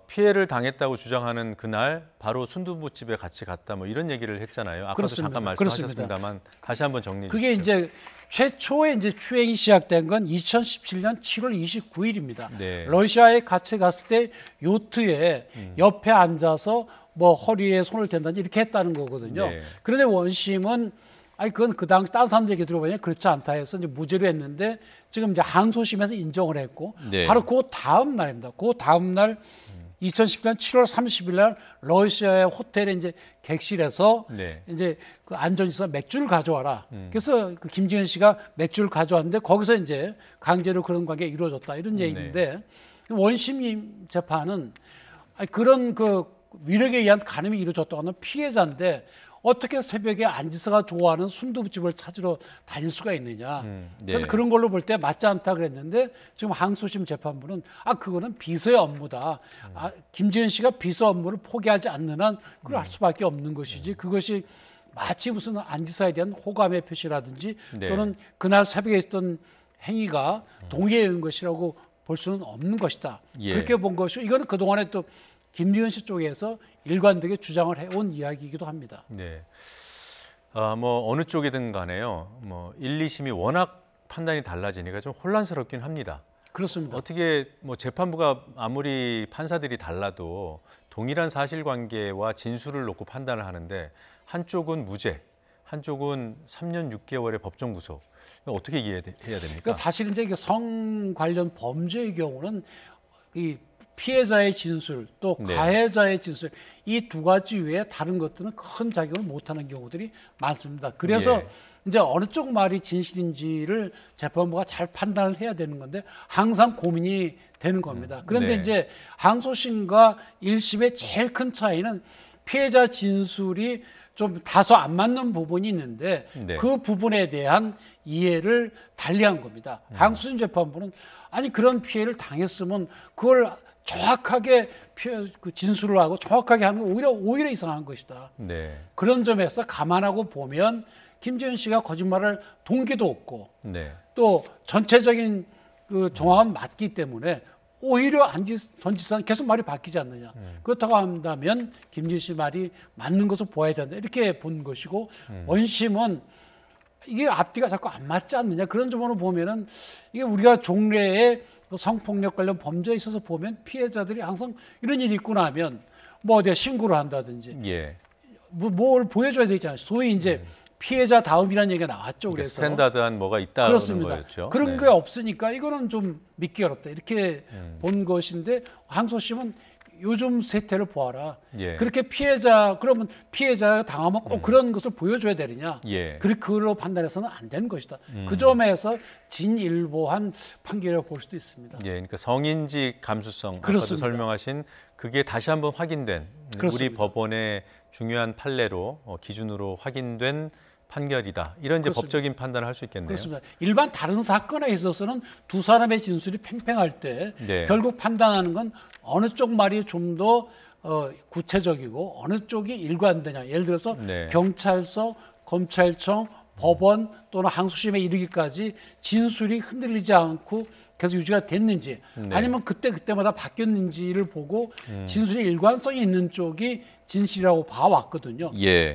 피해를 당했다고 주장하는 그날 바로 순두부집에 같이 갔다 뭐 이런 얘기를 했잖아요. 아까도 그렇습니다. 잠깐 말씀하셨습니다만 다시 한번 정리해 그게 주시죠. 이제 최초에 이제 추행이 시작된 건 2017년 7월 29일입니다. 네. 러시아에 같이 갔을 때 요트에 옆에 앉아서 뭐 허리에 손을 댄다든지 이렇게 했다는 거거든요. 네. 그런데 원심은 아니 그건 그 당시 다른 사람들 얘기 들어보면 그렇지 않다 해서 이제 무죄로 했는데 지금 이제 항소심에서 인정을 했고 네. 바로 그 다음 날입니다. 그 다음 날 2010년 7월 30일 날 러시아의 호텔에 이제 객실에서 네. 이제 그 안전지사 맥주를 가져와라. 그래서 그 김지현 씨가 맥주를 가져왔는데 거기서 이제 강제로 그런 관계가 이루어졌다 이런 얘기인데 원심 재판은 그런 그 위력에 의한 간음이 이루어졌다고 하는 피해자인데 어떻게 새벽에 안지사가 좋아하는 순두부집을 찾으러 다닐 수가 있느냐. 그래서 그런 걸로 볼 때 맞지 않다 그랬는데 지금 항소심 재판부는 그거는 비서의 업무다. 김지현 씨가 비서 업무를 포기하지 않는 한 그걸 할 수밖에 없는 것이지. 그것이 마치 무슨 안지사에 대한 호감의 표시라든지 또는 그날 새벽에 있었던 행위가 동의에 의한 것이라고 볼 수는 없는 것이다. 그렇게 본 것이고 이거는 그동안에 또 김지현 씨 쪽에서 일관되게 주장을 해온 이야기이기도 합니다. 네. 뭐 어느 쪽이든 간에요. 뭐 1, 2심이 워낙 판단이 달라지니까 좀 혼란스럽긴 합니다. 그렇습니다. 어떻게 뭐 재판부가 아무리 판사들이 달라도 동일한 사실관계와 진술을 놓고 판단을 하는데 한쪽은 무죄, 한쪽은 3년 6개월의 법정 구속. 어떻게 이해해야 됩니까? 그러니까 사실 이제 성 관련 범죄의 경우는 이 피해자의 진술 또 가해자의 진술 이 두 가지 외에 다른 것들은 큰 작용을 못하는 경우들이 많습니다. 그래서 이제 어느 쪽 말이 진실인지를 재판부가 잘 판단을 해야 되는 건데 항상 고민이 되는 겁니다. 그런데 이제 항소심과 1심의 제일 큰 차이는 피해자 진술이 좀 다소 안 맞는 부분이 있는데 그 부분에 대한 이해를 달리한 겁니다. 항소심 재판부는 아니 그런 피해를 당했으면 그걸 정확하게 진술을 하고 정확하게 하는 건 오히려 이상한 것이다. 그런 점에서 감안하고 보면 김지현 씨가 거짓말할 동기도 없고 또 전체적인 그 정황은 맞기 때문에 오히려 전 지사는 계속 말이 바뀌지 않느냐. 그렇다고 한다면 김지현 씨 말이 맞는 것을 보아야 된다. 이렇게 본 것이고 원심은 이게 앞뒤가 자꾸 안 맞지 않느냐. 그런 점으로 보면은 이게 우리가 종래의 성폭력 관련 범죄에 있어서 보면 피해자들이 항상 이런 일이 있고 나면 뭐 어디에 신고를 한다든지 뭘 보여줘야 되잖아요. 소위 이제 피해자 다음이라는 얘기가 나왔죠. 그래서 스탠다드한 뭐가 있다는 그렇습니다. 거였죠. 그런 게 없으니까 이거는 좀 믿기 어렵다. 이렇게 본 것인데 항소심은 요즘 세태를 보아라. 그렇게 그러면 피해자가 당하면 꼭 그런 것을 보여줘야 되느냐. 그걸로 판단해서는 안 되는 것이다. 그 점에서 진일보한 판결이라고 볼 수도 있습니다. 그러니까 성인지 감수성 아까도 설명하신 그게 다시 한번 확인된 우리 법원의 중요한 판례로 기준으로 확인된 판결이다. 이런 이제 법적인 판단을 할 수 있겠네요. 그렇습니다. 일반 다른 사건에 있어서는 두 사람의 진술이 팽팽할 때 결국 판단하는 건 어느 쪽 말이 좀 더 구체적이고 어느 쪽이 일관되냐. 예를 들어서 경찰서, 검찰청, 법원 또는 항소심에 이르기까지 진술이 흔들리지 않고 계속 유지가 됐는지 아니면 그때마다 바뀌었는지를 보고 진술의 일관성이 있는 쪽이 진실이라고 봐왔거든요.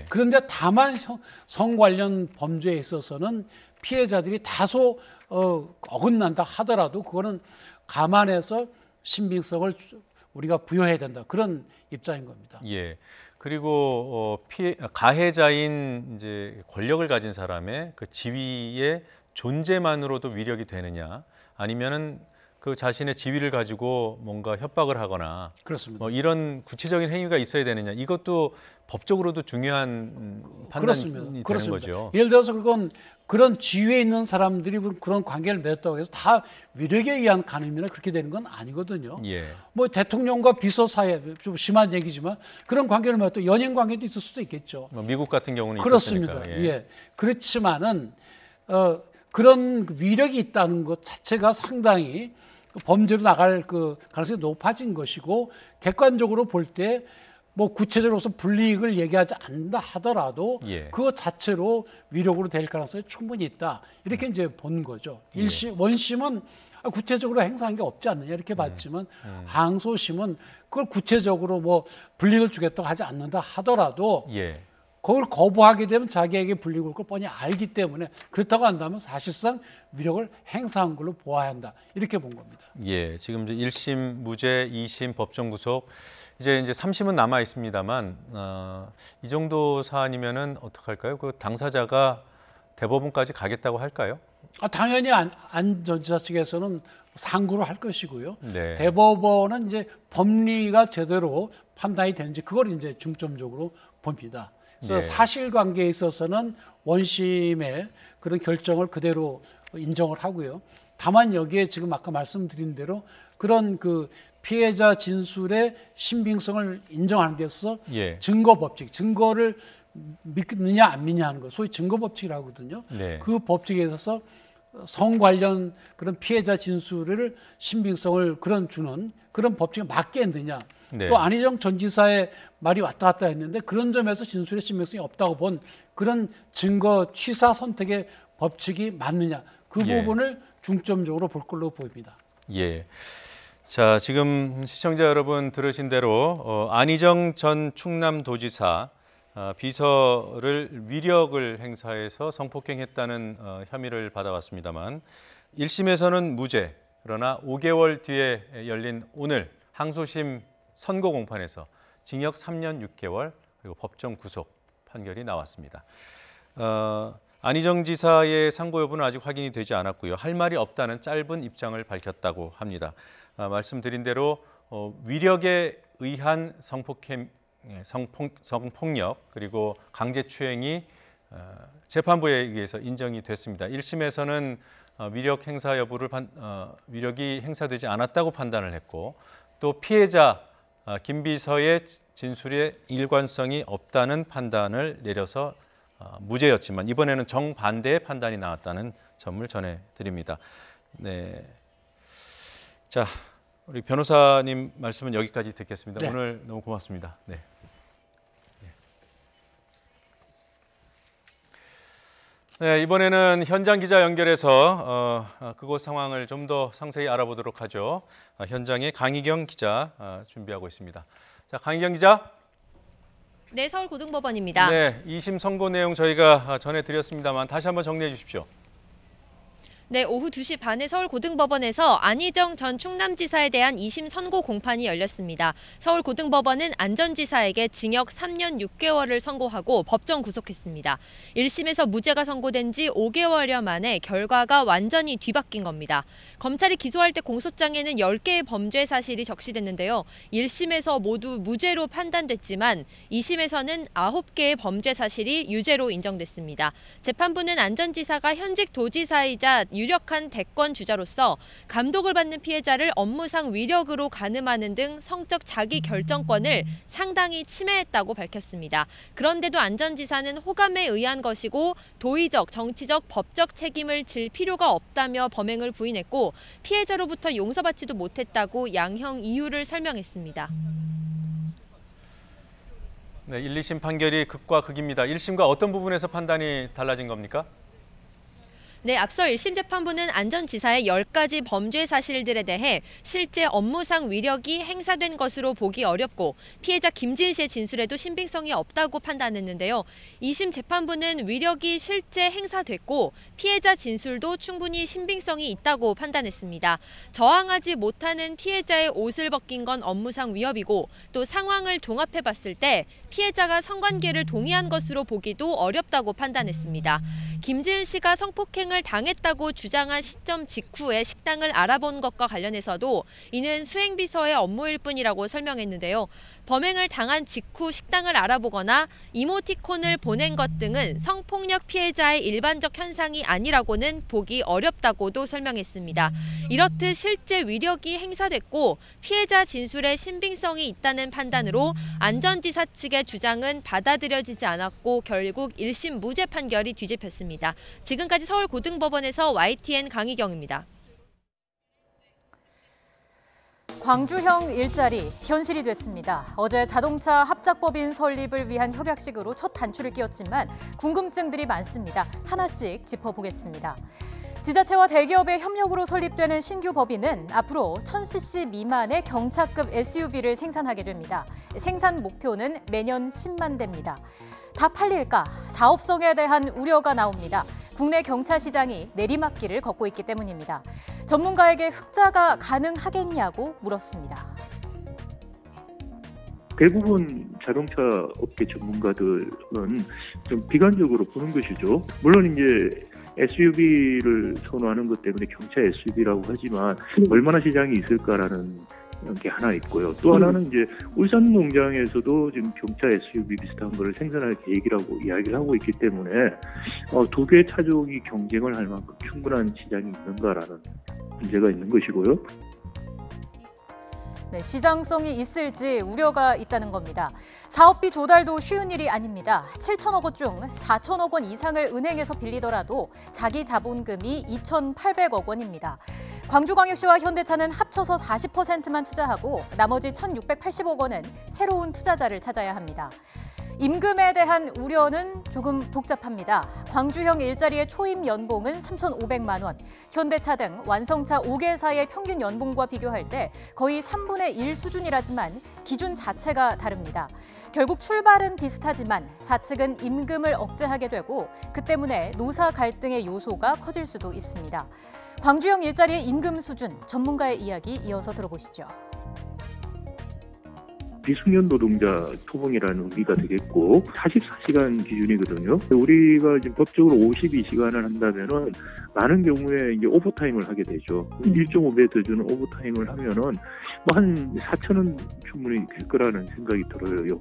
그런데 다만 성 관련 범죄에 있어서는 피해자들이 다소 어긋난다 하더라도 그거는 감안해서 신빙성을 우리가 부여해야 된다. 그런 입장인 겁니다. 그리고 가해자인 이제 권력을 가진 사람의 그 지위의 존재만으로도 위력이 되느냐, 아니면은 그 자신의 지위를 가지고 뭔가 협박을 하거나 그렇습니다. 뭐 이런 구체적인 행위가 있어야 되느냐, 이것도 법적으로도 중요한 판단이 되는 거죠. 예를 들어서 그런 지위에 있는 사람들이 그런 관계를 맺었다고 해서 다 위력에 의한 간음이나 그렇게 되는 건 아니거든요. 뭐 대통령과 비서 사이에 좀 심한 얘기지만 그런 관계를 맺었다 연인 관계도 있을 수도 있겠죠. 뭐 미국 같은 경우는 그렇습니다. 있었으니까. 그렇지만은 그런 위력이 있다는 것 자체가 상당히 범죄로 나갈 그 가능성이 높아진 것이고, 객관적으로 볼 때 뭐 구체적으로서 불이익을 얘기하지 않는다 하더라도 그것 자체로 위력으로 될 가능성이 충분히 있다. 이렇게 이제 본 거죠. 원심은 구체적으로 행사한 게 없지 않느냐 이렇게 봤지만 항소심은 그걸 구체적으로 뭐 불이익을 주겠다고 하지 않는다 하더라도 그걸 거부하게 되면 자기에게 불이익을 올 걸 뻔히 알기 때문에 그렇다고 한다면 사실상 위력을 행사한 걸로 보아야 한다. 이렇게 본 겁니다. 지금 이제 1심 무죄, 2심 법정 구속, 이제 3심은 남아 있습니다만 이 정도 사안이면은 어떡할까요? 그 당사자가 대법원까지 가겠다고 할까요? 당연히 안 전 지사 측에서는 상고를 할 것이고요. 네. 대법원은 이제 법리가 제대로 판단이 되는지 그걸 이제 중점적으로 봅니다. 그래서 네. 사실관계에 있어서는 원심의 그런 결정을 그대로 인정을 하고요. 다만 여기에 지금 아까 말씀드린 대로 그런 그 피해자 진술의 신빙성을 인정하는 데 있어서 예. 증거 법칙, 증거를 믿느냐 안 믿느냐 하는 거, 소위 증거 법칙이라고 하거든요. 네. 그 법칙에 있어서 성 관련 그런 피해자 진술을 신빙성을 주는 그런 법칙에 맞게 했느냐. 네. 또 안희정 전 지사의 말이 왔다 갔다 했는데 그런 점에서 진술의 신빙성이 없다고 본 그런 증거 취사 선택의 법칙이 맞느냐. 그 예. 부분을 중점적으로 볼 걸로 보입니다. 예. 자, 지금 시청자 여러분 들으신 대로 안희정 전 충남도지사 비서를 위력을 행사해서 성폭행했다는 혐의를 받아왔습니다만 1심에서는 무죄, 그러나 5개월 뒤에 열린 오늘 항소심 선고 공판에서 징역 3년 6개월 그리고 법정 구속 판결이 나왔습니다. 안희정 지사의 상고 여부는 아직 확인이 되지 않았고요. 할 말이 없다는 짧은 입장을 밝혔다고 합니다. 말씀드린 대로 위력에 의한 성폭력 그리고 강제추행이 재판부에 의해서 인정이 됐습니다. 1심에서는 위력 행사 여부를 위력이 행사되지 않았다고 판단을 했고 또 피해자 김 비서의 진술에 일관성이 없다는 판단을 내려서 무죄였지만 이번에는 정반대의 판단이 나왔다는 점을 전해드립니다. 네. 자, 우리 변호사님 말씀은 여기까지 듣겠습니다. 네. 오늘 너무 고맙습니다. 네. 네, 이번에는 현장 기자 연결해서 그곳 상황을 좀 더 상세히 알아보도록 하죠. 현장에 강희경 기자 준비하고 있습니다. 자, 강희경 기자. 네, 서울고등법원입니다. 네, 2심 선고 내용 저희가 전해드렸습니다만 다시 한번 정리해 주십시오. 네, 오후 2시 반에 서울고등법원에서 안희정 전 충남지사에 대한 2심 선고 공판이 열렸습니다. 서울고등법원은 안 전 지사에게 징역 3년 6개월을 선고하고 법정 구속했습니다. 1심에서 무죄가 선고된 지 5개월여 만에 결과가 완전히 뒤바뀐 겁니다. 검찰이 기소할 때 공소장에는 10개의 범죄 사실이 적시됐는데요. 1심에서 모두 무죄로 판단됐지만 2심에서는 9개의 범죄 사실이 유죄로 인정됐습니다. 재판부는 안 전 지사가 현직 도지사이자 유력한 대권 주자로서 감독을 받는 피해자를 업무상 위력으로 가늠하는 등 성적 자기 결정권을 상당히 침해했다고 밝혔습니다. 그런데도 안 전 지사는 호감에 의한 것이고 도의적, 정치적, 법적 책임을 질 필요가 없다며 범행을 부인했고 피해자로부터 용서받지도 못했다고 양형 이유를 설명했습니다. 네, 1, 2심 판결이 극과 극입니다. 1심과 어떤 부분에서 판단이 달라진 겁니까? 네, 앞서 1심 재판부는 안 전 지사의 10가지 범죄 사실들에 대해 실제 업무상 위력이 행사된 것으로 보기 어렵고 피해자 김지은 씨의 진술에도 신빙성이 없다고 판단했는데요. 2심 재판부는 위력이 실제 행사됐고 피해자 진술도 충분히 신빙성이 있다고 판단했습니다. 저항하지 못하는 피해자의 옷을 벗긴 건 업무상 위협이고 또 상황을 종합해 봤을 때 피해자가 성관계를 동의한 것으로 보기도 어렵다고 판단했습니다. 김지은 씨가 성폭행을 당했다고 주장한 시점 직후에 식당을 알아본 것과 관련해서도 이는 수행비서의 업무일 뿐이라고 설명했는데요. 범행을 당한 직후 식당을 알아보거나 이모티콘을 보낸 것 등은 성폭력 피해자의 일반적 현상이 아니라고는 보기 어렵다고도 설명했습니다. 이렇듯 실제 위력이 행사됐고 피해자 진술에 신빙성이 있다는 판단으로 안 전 지사 측의 주장은 받아들여지지 않았고 결국 1심 무죄 판결이 뒤집혔습니다. 지금까지 서울고등법원에서 YTN 강희경입니다. 광주형 일자리 현실이 됐습니다. 어제 자동차 합작법인 설립을 위한 협약식으로 첫 단추를 끼웠지만 궁금증들이 많습니다. 하나씩 짚어보겠습니다. 지자체와 대기업의 협력으로 설립되는 신규 법인은 앞으로 1000cc 미만의 경차급 SUV를 생산하게 됩니다. 생산 목표는 매년 10만 대입니다. 다 팔릴까? 사업성에 대한 우려가 나옵니다. 국내 경차 시장이 내리막길을 걷고 있기 때문입니다. 전문가에게 흑자가 가능하겠냐고 물었습니다. 대부분 자동차 업계 전문가들은 좀 비관적으로 보는 것이죠. 물론 이제 SUV를 선호하는 것 때문에 경차 SUV라고 하지만 얼마나 시장이 있을까라는 게 하나 있고요. 또 하나는 이제 울산 농장에서도 지금 경차 SUV 비슷한 거를 생산할 계획이라고 이야기를 하고 있기 때문에 두 개의 차종이 경쟁을 할 만큼 충분한 시장이 있는가라는 문제가 있는 것이고요. 네, 시장성이 있을지 우려가 있다는 겁니다. 사업비 조달도 쉬운 일이 아닙니다. 7천억 원 중 4천억 원 이상을 은행에서 빌리더라도 자기 자본금이 2,800억 원입니다. 광주광역시와 현대차는 합쳐서 40%만 투자하고 나머지 1,680억 원은 새로운 투자자를 찾아야 합니다. 임금에 대한 우려는 조금 복잡합니다. 광주형 일자리의 초임 연봉은 3,500만 원, 현대차 등 완성차 5개사의 평균 연봉과 비교할 때 거의 3분의 1 수준이라지만 기준 자체가 다릅니다. 결국 출발은 비슷하지만 사측은 임금을 억제하게 되고 그 때문에 노사 갈등의 요소가 커질 수도 있습니다. 광주형 일자리의 임금 수준, 전문가의 이야기 이어서 들어보시죠. 비숙련 노동자 토봉이라는 의미가 되겠고 44시간 기준이거든요. 우리가 지금 법적으로 52시간을 한다면은 많은 경우에 이제 오버타임을 하게 되죠. 1.5배 더 주는 오버타임을 하면은 뭐 한 4천원 충분히 될 거라는 생각이 들어요.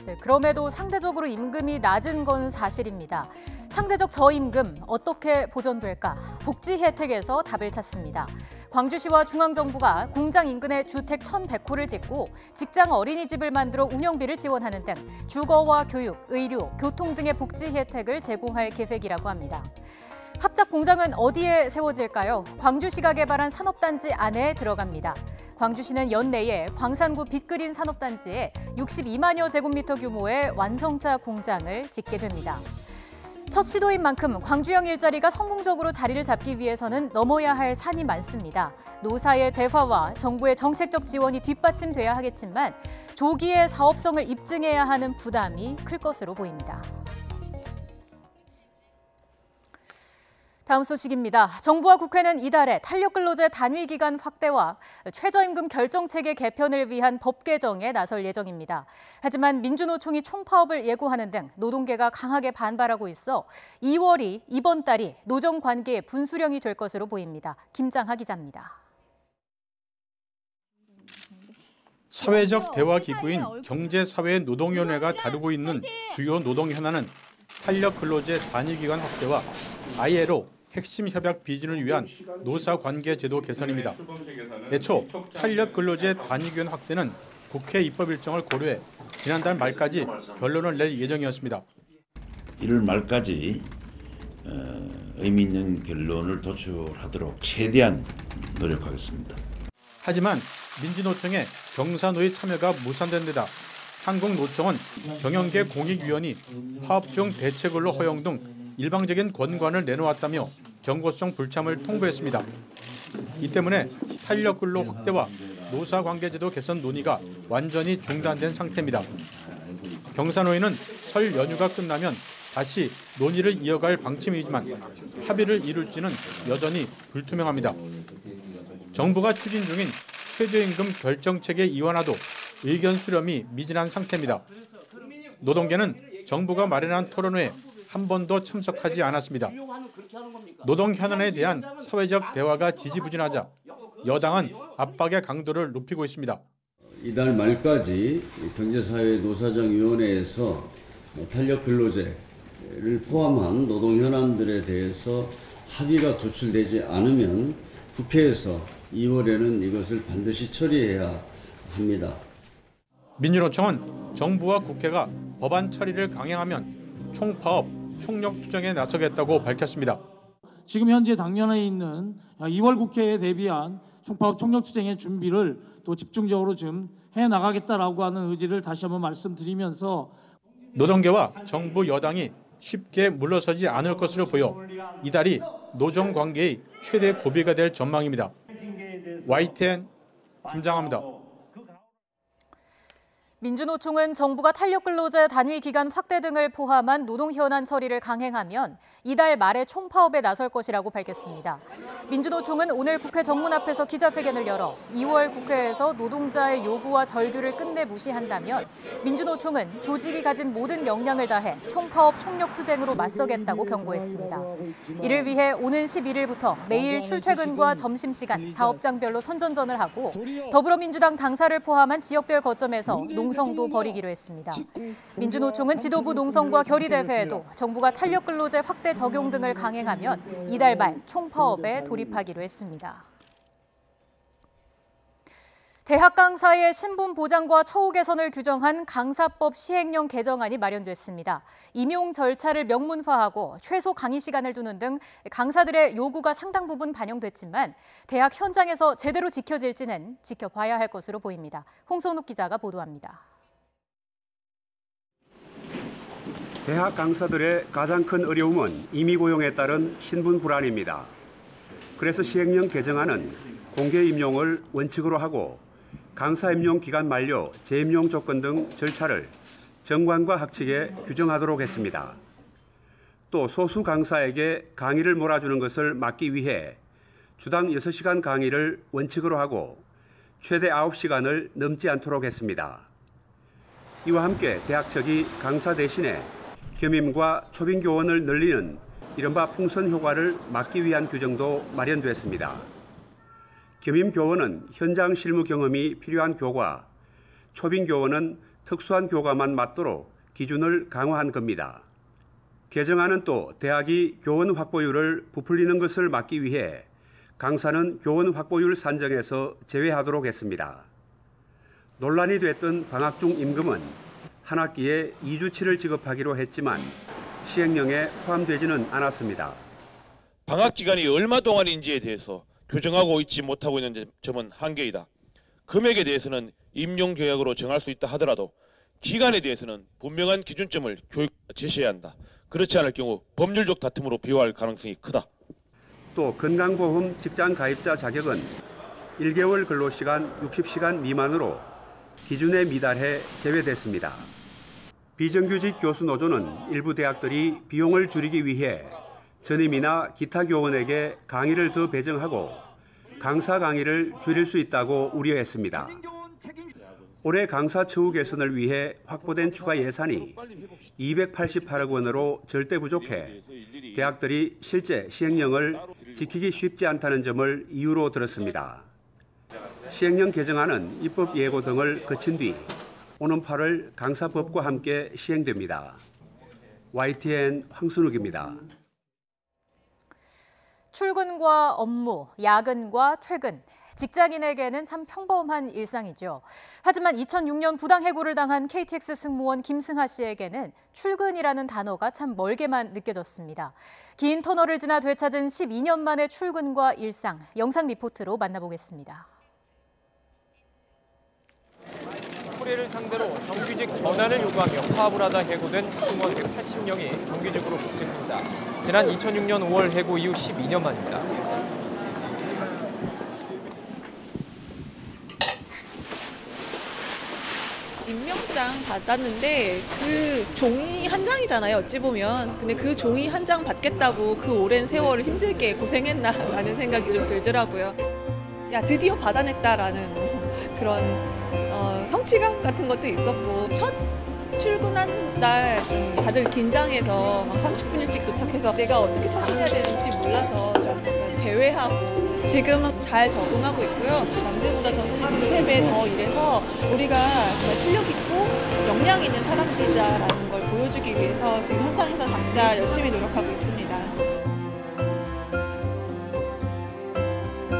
네, 그럼에도 상대적으로 임금이 낮은 건 사실입니다. 상대적 저임금 어떻게 보전될까? 복지 혜택에서 답을 찾습니다. 광주시와 중앙정부가 공장 인근에 주택 1,100호를 짓고 직장 어린이집을 만들어 운영비를 지원하는 등 주거와 교육, 의료, 교통 등의 복지 혜택을 제공할 계획이라고 합니다. 합작 공장은 어디에 세워질까요? 광주시가 개발한 산업단지 안에 들어갑니다. 광주시는 연내에 광산구 빅그린 산업단지에 62만여 제곱미터 규모의 완성차 공장을 짓게 됩니다. 첫 시도인 만큼 광주형 일자리가 성공적으로 자리를 잡기 위해서는 넘어야 할 산이 많습니다. 노사의 대화와 정부의 정책적 지원이 뒷받침돼야 하겠지만 조기에 사업성을 입증해야 하는 부담이 클 것으로 보입니다. 다음 소식입니다. 정부와 국회는 이달에 탄력근로제 단위기간 확대와 최저임금 결정체계 개편을 위한 법 개정에 나설 예정입니다. 하지만 민주노총이 총파업을 예고하는 등 노동계가 강하게 반발하고 있어 2월이 이번 달이 노정관계의 분수령이 될 것으로 보입니다. 김장하 기자입니다. 사회적 대화 기구인 경제사회노동위원회가 다루고 있는 주요 노동 현안은 탄력근로제 단위기간 확대와 ILO 핵심 협약 비준을 위한 노사관계제도 개선입니다. 애초 탄력근로제 단위기간 확대는 국회 입법 일정을 고려해 지난달 말까지 결론을 낼 예정이었습니다. 1월 말까지 의미 있는 결론을 도출하도록 최대한 노력하겠습니다. 하지만 민주노총의 경사노의 참여가 무산된 데다 한국노총은 경영계 공익위원이 파업 중 대체근로 허용 등 일방적인 권고안을 내놓았다며 경고성 불참을 통보했습니다. 이 때문에 탄력근로 확대와 노사관계제도 개선 논의가 완전히 중단된 상태입니다. 경사노위는 설 연휴가 끝나면 다시 논의를 이어갈 방침이지만 합의를 이룰지는 여전히 불투명합니다. 정부가 추진 중인 최저임금 결정체계 이완화도 의견 수렴이 미진한 상태입니다. 노동계는 정부가 마련한 토론회에 한 번도 참석하지 않았습니다. 노동 현안에 대한 사회적 대화가 지지부진하자 여당은 압박의 강도를 높이고 있습니다. 이달 말까지 경제사회노사정위원회에서 탄력근로제를 포함한 노동 현안들에 대해서 합의가 도출되지 않으면 국회에서 2월에는 이것을 반드시 처리해야 합니다. 민주노총은 정부와 국회가 법안 처리를 강행하면 총파업, 총력투쟁에 나서겠다고 밝혔습니다. 지금 현재 당면에 있는 2월 국회에 대비한 총파업 총력투쟁의 준비를 또 집중적으로 좀 해나가겠다라고 하는 의지를 다시 한번 말씀드리면서 노동계와 정부 여당이 쉽게 물러서지 않을 것으로 보여 이달이 노정관계의 최대 고비가 될 전망입니다. YTN 김장하입니다. 민주노총은 정부가 탄력근로제 단위 기간 확대 등을 포함한 노동 현안 처리를 강행하면 이달 말에 총파업에 나설 것이라고 밝혔습니다. 민주노총은 오늘 국회 정문 앞에서 기자회견을 열어 2월 국회에서 노동자의 요구와 절규를 끝내 무시한다면 민주노총은 조직이 가진 모든 역량을 다해 총파업 총력투쟁으로 맞서겠다고 경고했습니다. 이를 위해 오는 11일부터 매일 출퇴근과 점심시간 사업장별로 선전전을 하고 더불어민주당 당사를 포함한 지역별 거점에서 농성도 벌이기로 했습니다. 민주노총은 지도부 농성과 결의대회에도 정부가 탄력근로제 확대 적용 등을 강행하면 이달 말 총파업에 돌입하기로 했습니다. 대학 강사의 신분 보장과 처우 개선을 규정한 강사법 시행령 개정안이 마련됐습니다. 임용 절차를 명문화하고 최소 강의 시간을 두는 등 강사들의 요구가 상당 부분 반영됐지만 대학 현장에서 제대로 지켜질지는 지켜봐야 할 것으로 보입니다. 홍선욱 기자가 보도합니다. 대학 강사들의 가장 큰 어려움은 임의 고용에 따른 신분 불안입니다. 그래서 시행령 개정안은 공개 임용을 원칙으로 하고 강사 임용 기간 만료, 재임용 조건 등 절차를 정관과 학칙에 규정하도록 했습니다. 또 소수 강사에게 강의를 몰아주는 것을 막기 위해 주당 6시간 강의를 원칙으로 하고 최대 9시간을 넘지 않도록 했습니다. 이와 함께 대학 측이 강사 대신에 겸임과 초빙 교원을 늘리는 이른바 풍선 효과를 막기 위한 규정도 마련됐습니다. 겸임 교원은 현장 실무 경험이 필요한 교과, 초빙 교원은 특수한 교과만 맞도록 기준을 강화한 겁니다. 개정안은 또 대학이 교원 확보율을 부풀리는 것을 막기 위해 강사는 교원 확보율 산정에서 제외하도록 했습니다. 논란이 됐던 방학 중 임금은 한 학기에 2주치를 지급하기로 했지만 시행령에 포함되지는 않았습니다. 방학 기간이 얼마 동안인지에 대해서 규정하고 있지 못하고 있는 점은 한계이다. 금액에 대해서는 임용 계약으로 정할 수 있다 하더라도 기간에 대해서는 분명한 기준점을 교육 제시해야 한다. 그렇지 않을 경우 법률적 다툼으로 비화할 가능성이 크다. 또 건강보험 직장 가입자 자격은 1개월 근로시간 60시간 미만으로 기준에 미달해 제외됐습니다. 비정규직 교수 노조는 일부 대학들이 비용을 줄이기 위해 전임이나 기타 교원에게 강의를 더 배정하고 강사 강의를 줄일 수 있다고 우려했습니다. 올해 강사 처우 개선을 위해 확보된 추가 예산이 288억 원으로 절대 부족해 대학들이 실제 시행령을 지키기 쉽지 않다는 점을 이유로 들었습니다. 시행령 개정안은 입법 예고 등을 거친 뒤 오는 8월 강사법과 함께 시행됩니다. YTN 황순욱입니다. 출근과 업무, 야근과 퇴근, 직장인에게는 참 평범한 일상이죠. 하지만 2006년 부당해고를 당한 KTX 승무원 김승하 씨에게는 출근이라는 단어가 참 멀게만 느껴졌습니다. 긴 터널을 지나 되찾은 12년 만의 출근과 일상, 영상 리포트로 만나보겠습니다. 코레를 상대로 정규직 전환을 요구하며 파업을 하다 해고된 승무원 180명이 정규직으로 복직합니다. 지난 2006년 5월 해고 이후 12년 만입니다. 임명장 받았는데 그 종이 한 장이잖아요, 어찌 보면. 근데 그 종이 한 장 받겠다고 그 오랜 세월을 힘들게 고생했나라는 생각이 좀 들더라고요. 야, 드디어 받아냈다라는 그런 성취감 같은 것도 있었고, 첫 출근하는 날 좀 다들 긴장해서 막 30분 일찍 도착해서 내가 어떻게 처신해야 되는지 몰라서 좀 배회하고, 지금은 잘 적응하고 있고요. 남들보다 더 2-3배 더 일해서 우리가 정말 실력 있고 역량 있는 사람들이다라는 걸 보여주기 위해서 지금 현장에서 각자 열심히 노력하고 있습니다.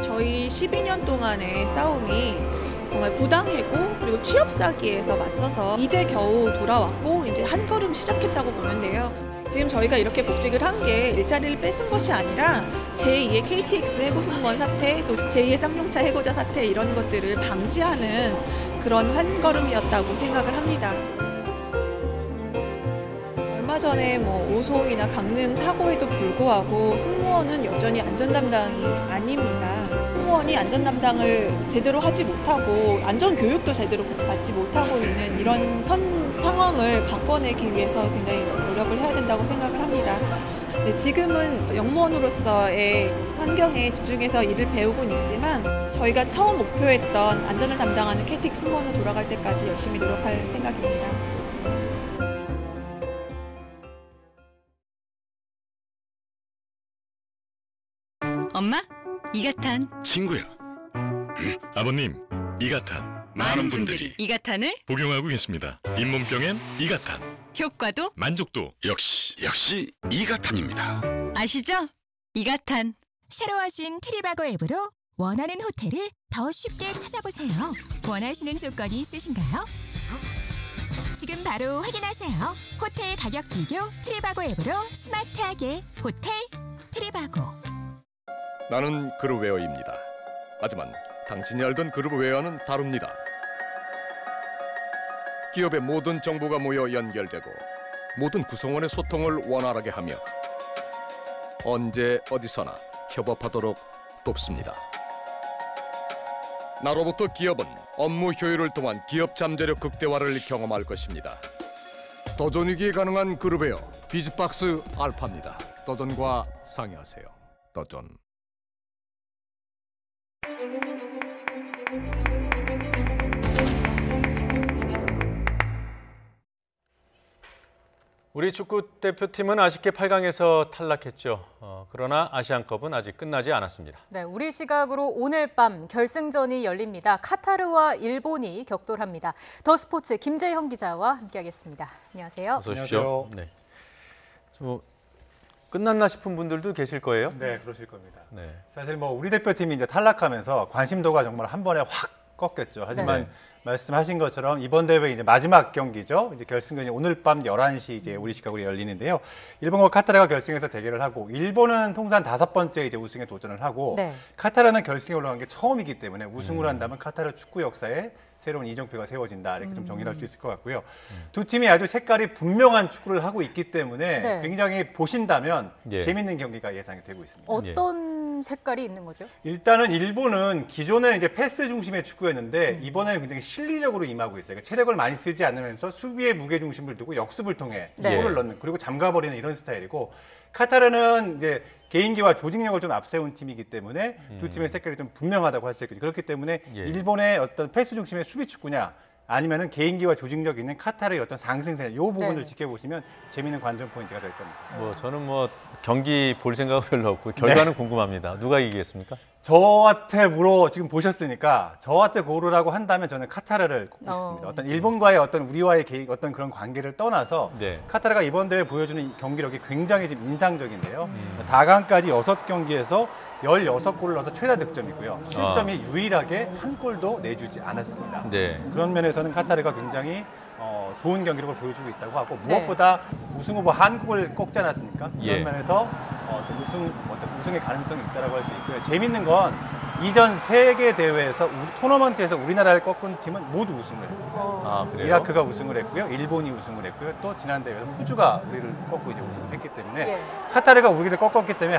저희 12년 동안의 싸움이 정말 부당해고 그리고 취업 사기에서 맞서서 이제 겨우 돌아왔고 이제 한 걸음 시작했다고 보는데요. 지금 저희가 이렇게 복직을 한 게 일자리를 뺏은 것이 아니라 제2의 KTX 해고 승무원 사태, 또 제2의 쌍용차 해고자 사태 이런 것들을 방지하는 그런 한 걸음이었다고 생각을 합니다. 얼마 얼마 전에 뭐 오송이나 강릉 사고에도 불구하고 승무원은 여전히 안전 담당이 아닙니다. 승무원이 안전 담당을 제대로 하지 못하고 안전 교육도 제대로 받지 못하고 있는 이런 현 상황을 바꿔내기 위해서 굉장히 노력을 해야 된다고 생각을 합니다. 네, 지금은 영무원으로서의 환경에 집중해서 일을 배우곤 있지만 저희가 처음 목표했던 안전을 담당하는 KTX 승무원으로 돌아갈 때까지 열심히 노력할 생각입니다. 엄마, 이가탄. 친구야. 아버님, 이가탄. 많은 분들이 이가탄을 복용하고 계십니다. 잇몸병엔 이가탄. 효과도 만족도 역시 이가탄입니다. 아시죠? 이가탄. 새로 하신 트리바고 앱으로 원하는 호텔을 더 쉽게 찾아보세요. 원하시는 조건이 있으신가요? 지금 바로 확인하세요. 호텔 가격 비교 트리바고 앱으로 스마트하게 호텔 트리바고. 나는 그룹웨어입니다. 하지만 당신이 알던 그룹웨어는 다릅니다. 기업의 모든 정보가 모여 연결되고 모든 구성원의 소통을 원활하게 하며 언제 어디서나 협업하도록 돕습니다. 나로부터 기업은 업무 효율을 통한 기업 잠재력 극대화를 경험할 것입니다. 도전이기에 가능한 그룹웨어 비즈박스 알파입니다. 도전과 상의하세요. 도전. 우리 축구 대표팀은 아쉽게 8강에서 탈락했죠. 그러나 아시안컵은 아직 끝나지 않았습니다. 네, 우리 시각으로 오늘 밤 결승전이 열립니다. 카타르와 일본이 격돌합니다. 더 스포츠 김재형 기자와 함께하겠습니다. 안녕하세요. 어서 오십시오. 네. 끝났나 싶은 분들도 계실 거예요. 네, 그러실 겁니다. 네. 사실 뭐 우리 대표팀이 이제 탈락하면서 관심도가 정말 한 번에 확 꺾였죠. 하지만 네. 말씀하신 것처럼 이번 대회 이제 마지막 경기죠. 이제 결승전이 오늘 밤 11시 이제 우리 시각으로 열리는데요. 일본과 카타르가 결승에서 대결을 하고 일본은 통산 5번째 이제 우승에 도전을 하고 네. 카타르는 결승에 올라간 게 처음이기 때문에 우승을 한다면 카타르 축구 역사에 새로운 이정표가 세워진다. 이렇게 좀 정리할 수 있을 것 같고요. 두 팀이 아주 색깔이 분명한 축구를 하고 있기 때문에 네. 굉장히 보신다면 예. 재밌는 경기가 예상이 되고 있습니다. 어떤 색깔이 있는 거죠? 일단은 일본은 기존에 이제 패스 중심의 축구였는데 이번에는 굉장히 실리적으로 임하고 있어요. 그러니까 체력을 많이 쓰지 않으면서 수비에 무게 중심을 두고 역습을 통해 네. 골을 넣는 그리고 잠가버리는 이런 스타일이고 카타르는 이제 개인기와 조직력을 좀 앞세운 팀이기 때문에 두 팀의 색깔이 좀 분명하다고 할 수 있거든요. 그렇기 때문에 예. 일본의 어떤 패스 중심의 수비 축구냐 아니면은 개인기와 조직력이 있는 카타르의 어떤 상승세 이 부분을 네. 지켜보시면 재미있는 관전 포인트가 될 겁니다. 저는 경기 볼 생각은 별로 없고 결과는 네. 궁금합니다. 누가 이기겠습니까? 저한테 지금 보셨으니까 저한테 고르라고 한다면 저는 카타르를 꼽고 싶습니다. 어떤 일본과의 어떤 우리와의 어떤 그런 관계를 떠나서 네. 카타르가 이번 대회 보여주는 경기력이 굉장히 지금 인상적인데요. 4강까지 6경기에서 16골을 넣어서 최다 득점이고요. 실점이 유일하게 한 골도 내주지 않았습니다. 네. 그런 면에서는 카타르가 굉장히 좋은 경기력을 보여주고 있다고 하고 네. 무엇보다 우승 후보 한국을 꺾지 않았습니까? 그런 예. 면에서 좀 우승의 가능성이 있다고 할 수 있고요. 재밌는 건 이전 세계 대회에서 토너먼트에서 우리나라를 꺾은 팀은 모두 우승을 했습니다. 아, 그래요? 이라크가 우승을 했고요, 일본이 우승을 했고요, 또 지난 대회에서 호주가 우리를 꺾고 이제 우승을 했기 때문에 예. 카타르가 우리를 꺾었기 때문에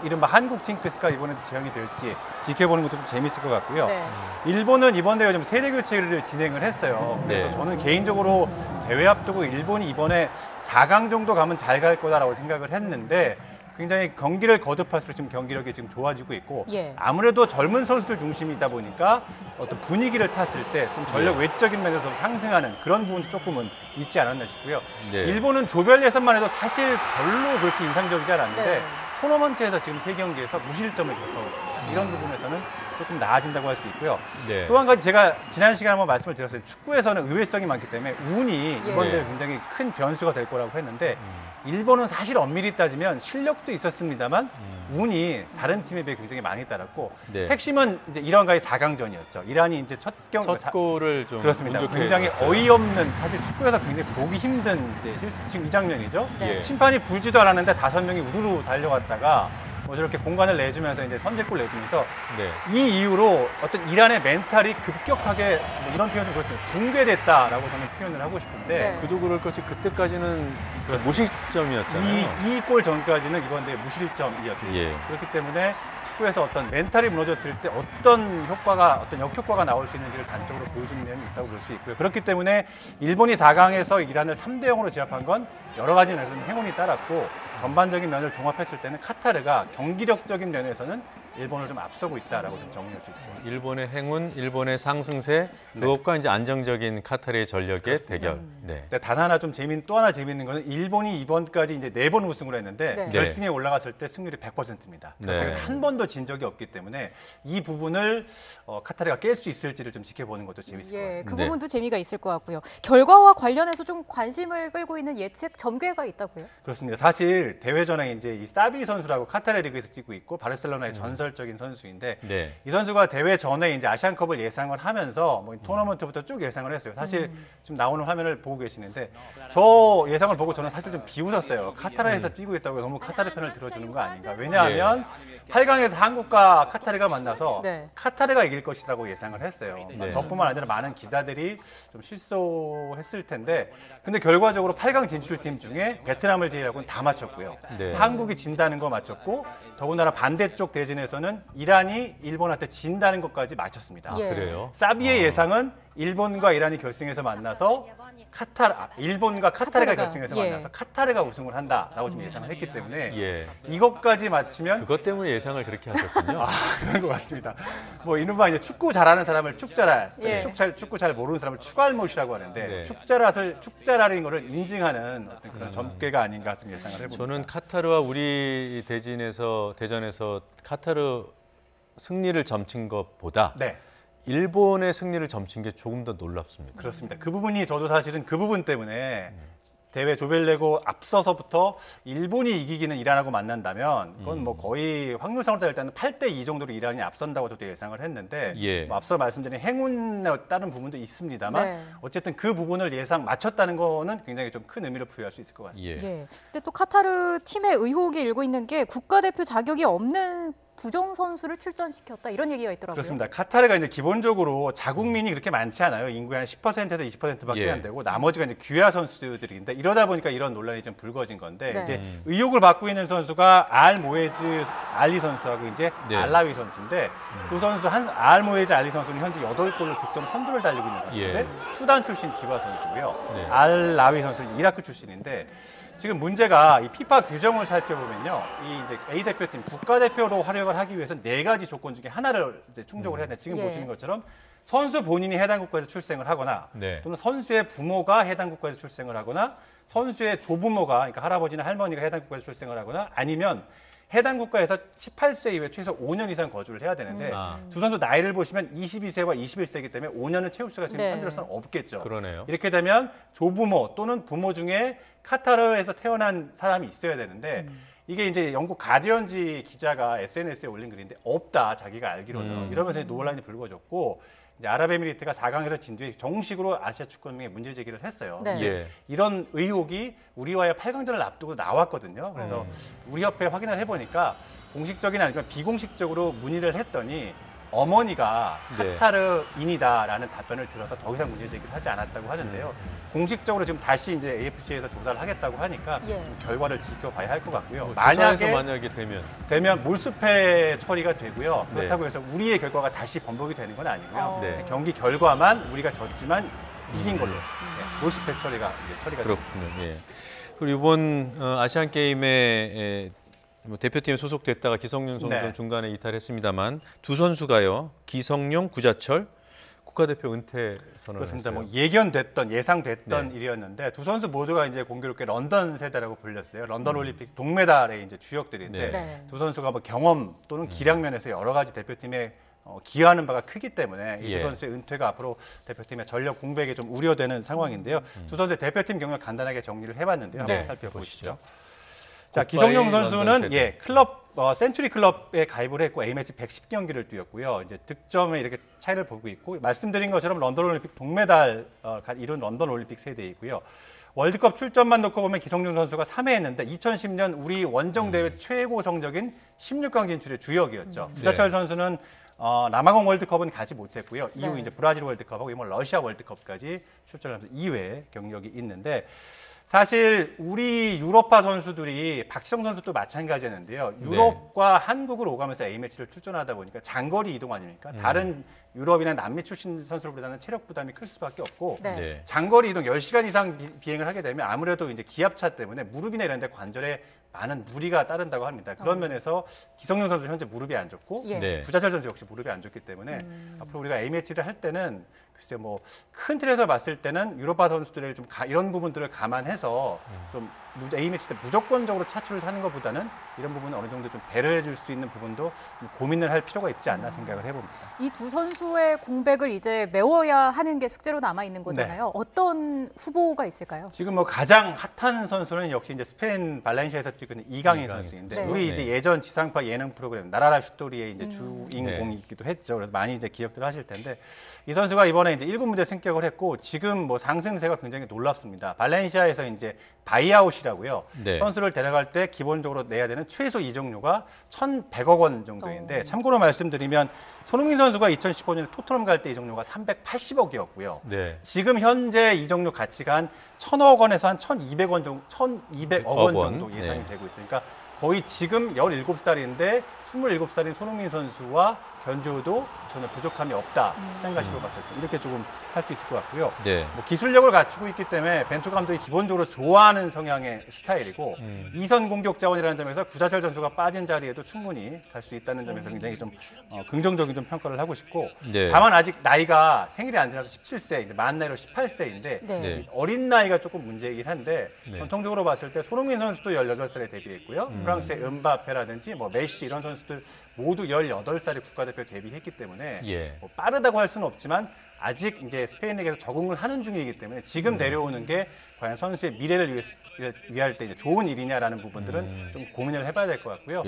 이른바 한국 징크스가 이번에도 재현이 될지 지켜보는 것도 좀 재밌을 것 같고요. 네. 일본은 이번 대회 좀 세대 교체를 진행을 했어요. 그래서 네. 저는 개인적으로 대회 앞두고 일본이 이번에 4강 정도 가면 잘 갈 거다라고 생각을 했는데 굉장히 경기를 거듭할수록 지금 경기력이 지금 좋아지고 있고 예. 아무래도 젊은 선수들 중심이다 보니까 어떤 분위기를 탔을 때 좀 전력 외적인 면에서 좀 상승하는 그런 부분도 조금은 있지 않았나 싶고요. 네. 일본은 조별 예선만 해도 사실 별로 그렇게 인상적이지 않았는데 네. 토너먼트에서 지금 3경기에서 무실점을 기록하고 있습니다. 이런 부분에서는 조금 나아진다고 할 수 있고요. 네. 또 한 가지 제가 지난 시간에 한번 말씀을 드렸어요. 축구에서는 의외성이 많기 때문에 운이 예. 이번 대회 굉장히 큰 변수가 될 거라고 했는데 일본은 사실 엄밀히 따지면 실력도 있었습니다만 운이 다른 팀에 비해 굉장히 많이 따랐고 네. 핵심은 이제 이란과의 4강전이었죠. 이란이 이제 첫 골을 좀 그렇습니다. 운 좋게 굉장히 넣었어요. 어이없는 사실 축구에서 굉장히 보기 힘든 이제 실수 지금 이 장면이죠. 네. 심판이 불지도 않았는데 5명이 우르르 달려갔다가 뭐 저렇게 공간을 내주면서 이제 선제골 내주면서 네. 이 이후로 어떤 이란의 멘탈이 급격하게 뭐 이런 표현 좀 그렇습니다. 붕괴됐다라고 저는 표현을 하고 싶은데 그도 그럴 것이 그때까지는 무실점이었잖아요. 이 골 전까지는 이번 대회 무실점이었죠. 예. 그렇기 때문에 축구에서 어떤 멘탈이 무너졌을 때 어떤 효과가 어떤 역효과가 나올 수 있는지를 단적으로 보여주는 면이 있다고 볼 수 있고요. 그렇기 때문에 일본이 4강에서 이란을 3대 0으로 제압한 건 여러 가지 면에서 행운이 따랐고 전반적인 면을 종합했을 때는 카타르가 경기력적인 면에서는 일본을 좀 앞서고 있다라고 좀 정리할 수 있습니다. 일본의 행운, 일본의 상승세, 그것과 이제 안정적인 카타르의 전력의 그렇습니다. 대결. 네. 근데 단 하나 좀 또 하나 재미있는 것은 일본이 이번까지 이제 4번 우승을 했는데 네. 결승에 올라갔을 때 승률이 100%입니다. 결승에서 네. 한 번도 진 적이 없기 때문에 이 부분을 카타르가 깰 수 있을지를 좀 지켜보는 것도 재밌을 것 같습니다. 그 부분도 재미가 있을 것 같고요. 결과와 관련해서 좀 관심을 끌고 있는 예측 전개가 있다고요? 그렇습니다. 사실 대회 전에 이제 이 사비 선수라고 카타르 리그에서 뛰고 있고 바르셀로나의 전설적인 선수인데 네. 이 선수가 대회 전에 이제 아시안컵을 예상을 하면서 뭐 토너먼트부터 쭉 예상을 했어요. 사실 지금 나오는 화면을 보고 계시는데 저 예상을 보고 저는 사실 좀 비웃었어요. 카타르에서 뛰고 있다고 너무 카타르 편을 들어주는 거 아닌가. 왜냐하면 8강에서 한국과 카타르가 만나서 카타르가 이길 것이라고 예상을 했어요. 네. 저뿐만 아니라 많은 기자들이 좀 실소했을 텐데 근데 결과적으로 8강 진출팀 중에 베트남을 제외하고는 다 맞췄고요. 네. 한국이 진다는 거 맞췄고 더군다나 반대쪽 대진에서는 이란이 일본한테 진다는 것까지 맞췄습니다. 그래요? 사비의 예상은 일본과 이란이 결승에서 만나서 일본과 카타르가 결승에서 만나서 카타르가 우승을 한다라고 좀 예상을 했기 때문에 이것까지 맞추면 그것 때문에 예상을 그렇게 하셨군요. 그런 것 같습니다. 뭐 이른바 이제 축구 잘하는 사람을 축자랄, 축구 잘 모르는 사람을 축알못이라고 하는데 축자랄인 거를 인증하는 어떤 그런 점괘가 아닌가 좀 예상을 해봅니다. 저는 카타르와 우리 대전에서 카타르 승리를 점친 것보다 일본의 승리를 점친 게 조금 더 놀랍습니다. 그렇습니다. 그 부분이 저도 사실은 그 부분 때문에 대회 조별내고 앞서서부터 일본이 이기기는 이란하고 만난다면 그건 뭐 거의 확률상으로 따질 때는 8대2 정도로 이란이 앞선다고 저도 예상을 했는데 뭐 앞서 말씀드린 행운에 따른 부분도 있습니다만 어쨌든 그 부분을 예상 맞췄다는 거는 굉장히 좀 큰 의미를 부여할 수 있을 것 같습니다. 근데 또 카타르 팀의 의혹이 일고 있는 게 국가대표 자격이 없는 부정 선수를 출전시켰다 이런 얘기가 있더라고요. 그렇습니다. 카타르가 이제 기본적으로 자국민이 그렇게 많지 않아요. 인구의 한 10%에서 20%밖에 안 되고 나머지가 이제 귀화 선수들인데 이러다 보니까 이런 논란이 좀 불거진 건데 이제 의혹을 받고 있는 선수가 알모에즈 알리 선수하고 이제 알라위 선수인데 두 선수 알모에즈 알리 선수는 현재 8골로 득점 선두를 달리고 있는 선수인데 수단 출신 귀화 선수고요. 알라위 선수는 이라크 출신인데 지금 문제가 이 피파 규정을 살펴보면요, 이 이제 A 대표팀 국가대표로 활약을 하기 위해서 4가지 조건 중에 하나를 이제 충족을 해야 돼. 지금 보시는 것처럼 선수 본인이 해당 국가에서 출생을 하거나, 또는 선수의 부모가 해당 국가에서 출생을 하거나, 선수의 조부모가 그러니까 할아버지나 할머니가 해당 국가에서 출생을 하거나, 아니면 해당 국가에서 18세 이후에 최소 5년 이상 거주를 해야 되는데 두 선수 나이를 보시면 22세와 21세이기 때문에 5년은 채울 수가 지금 현재로서는 없겠죠. 그러네요. 이렇게 되면 조부모 또는 부모 중에 카타르에서 태어난 사람이 있어야 되는데 이게 이제 영국 가디언지 기자가 SNS에 올린 글인데 없다 자기가 알기로는 이러면서 논란이 불거졌고 이제 아랍에미리트가 4강에서 진 뒤에 정식으로 아시아 축구연맹에 문제 제기를 했어요. 이런 의혹이 우리와의 8강전을 앞두고 나왔거든요. 그래서 우리 협회에 확인을 해보니까 공식적인 아니지만 비공식적으로 문의를 했더니 어머니가 카타르인이다라는 답변을 들어서 더 이상 문제 제기를 하지 않았다고 하는데요. 공식적으로 지금 다시 이제 AFC에서 조사를 하겠다고 하니까 좀 결과를 지켜봐야 할 것 같고요. 만약에 되면 몰수패 처리가 되고요. 그렇다고 해서 우리의 결과가 다시 번복이 되는 건 아니고요. 경기 결과만 우리가 졌지만 이긴 걸로 몰수패 처리가 그렇군요. 그리고 이번 아시안 게임에 대표팀에 소속됐다가 기성용 선수는 중간에 이탈했습니다만 두 선수가요. 기성용, 구자철 국가대표 은퇴 선언을 그렇습니다. 했어요. 뭐 예상됐던 일이었는데 두 선수 모두가 이제 공교롭게 런던 세대라고 불렸어요. 런던 올림픽 동메달의 이제 주역들인데 두 선수가 뭐 경험 또는 기량면에서 여러 가지 대표팀에 기여하는 바가 크기 때문에 이 두 선수의 은퇴가 앞으로 대표팀의 전력 공백에 좀 우려되는 상황인데요. 두 선수의 대표팀 경력 간단하게 정리를 해봤는데요. 한번 살펴보시죠. 자, 기성용 선수는 클럽 센츄리 클럽에 가입을 했고 A매치 110경기를 뛰었고요. 이제 득점에 이렇게 차이를 보고 있고 말씀드린 것처럼 런던 올림픽 동메달 이룬 런던 올림픽 세대이고요. 월드컵 출전만 놓고 보면 기성용 선수가 3회 했는데 2010년 우리 원정 대회 최고 성적인 16강 진출의 주역이었죠. 구자철 선수는 남아공 월드컵은 가지 못했고요. 이후 이제 브라질 월드컵하고 이번 러시아 월드컵까지 출전하면서 2회 경력이 있는데 사실 우리 유럽파 선수들이 박지성 선수도 마찬가지였는데요. 유럽과 한국을 오가면서 A매치를 출전하다 보니까 장거리 이동 아닙니까? 다른 유럽이나 남미 출신 선수들보다는 체력 부담이 클 수밖에 없고 장거리 이동 10시간 이상 비행을 하게 되면 아무래도 이제 기압차 때문에 무릎이나 이런 데 관절에 많은 무리가 따른다고 합니다. 그런 면에서 기성용 선수 현재 무릎이 안 좋고 구자철 선수 역시 무릎이 안 좋기 때문에 앞으로 우리가 A매치를 할 때는 글쎄 뭐 큰 틀에서 봤을 때는 유로파 선수들을 좀 이런 부분들을 감안해서 좀 A매치 때 무조건적으로 차출을 하는 것보다는 이런 부분은 어느 정도 좀 배려해 줄 수 있는 부분도 좀 고민을 할 필요가 있지 않나 생각을 해봅니다. 이 두 선수의 공백을 이제 메워야 하는 게 숙제로 남아 있는 거잖아요. 어떤 후보가 있을까요? 지금 뭐 가장 핫한 선수는 역시 이제 스페인 발렌시아에서 뛰고 있는 이강인 선수인데 우리 이제 예전 지상파 예능 프로그램 나라라 슈토리의 이제 주인공이기도 했죠. 그래서 많이 이제 기억들 하실 텐데 이 선수가 이번에 이제 1군 무대 승격을 했고 지금 뭐 상승세가 굉장히 놀랍습니다. 발렌시아에서 이제 바이아웃이라고요. 선수를 데려갈 때 기본적으로 내야 되는 최소 이적료가 1,100억 원 정도인데 참고로 말씀드리면 손흥민 선수가 2015년에 토트넘 갈 때 이적료가 380억이었고요. 지금 현재 이적료 가치가 한 1,000억 원에서 한 1,200억 원 정도 예상이 되고 있으니까 거의 지금 17살인데 27살인 손흥민 선수와 견주도 전혀 부족함이 없다. 시장가치로 봤을 때 이렇게 조금 할 수 있을 것 같고요. 뭐 기술력을 갖추고 있기 때문에 벤투 감독이 기본적으로 좋아하는 성향의 스타일이고 이선 공격 자원이라는 점에서 구자철 선수가 빠진 자리에도 충분히 갈 수 있다는 점에서 굉장히 좀 긍정적인 좀 평가를 하고 싶고 다만 아직 나이가 생일이 안 지나서 17세, 이제 만 나이로 18세인데 어린 나이가 조금 문제이긴 한데 전통적으로 봤을 때 손흥민 선수도 18살에 데뷔했고요. 프랑스의 음바페라든지 뭐 메시 이런 선수들 모두 18살에 국가대표 데뷔했기 때문에 뭐 빠르다고 할 수는 없지만 아직 이제 스페인 리그에서 적응을 하는 중이기 때문에 지금 내려오는 게 과연 선수의 미래를 위할 때 이제 좋은 일이냐라는 부분들은 좀 고민을 해봐야 될 것 같고요.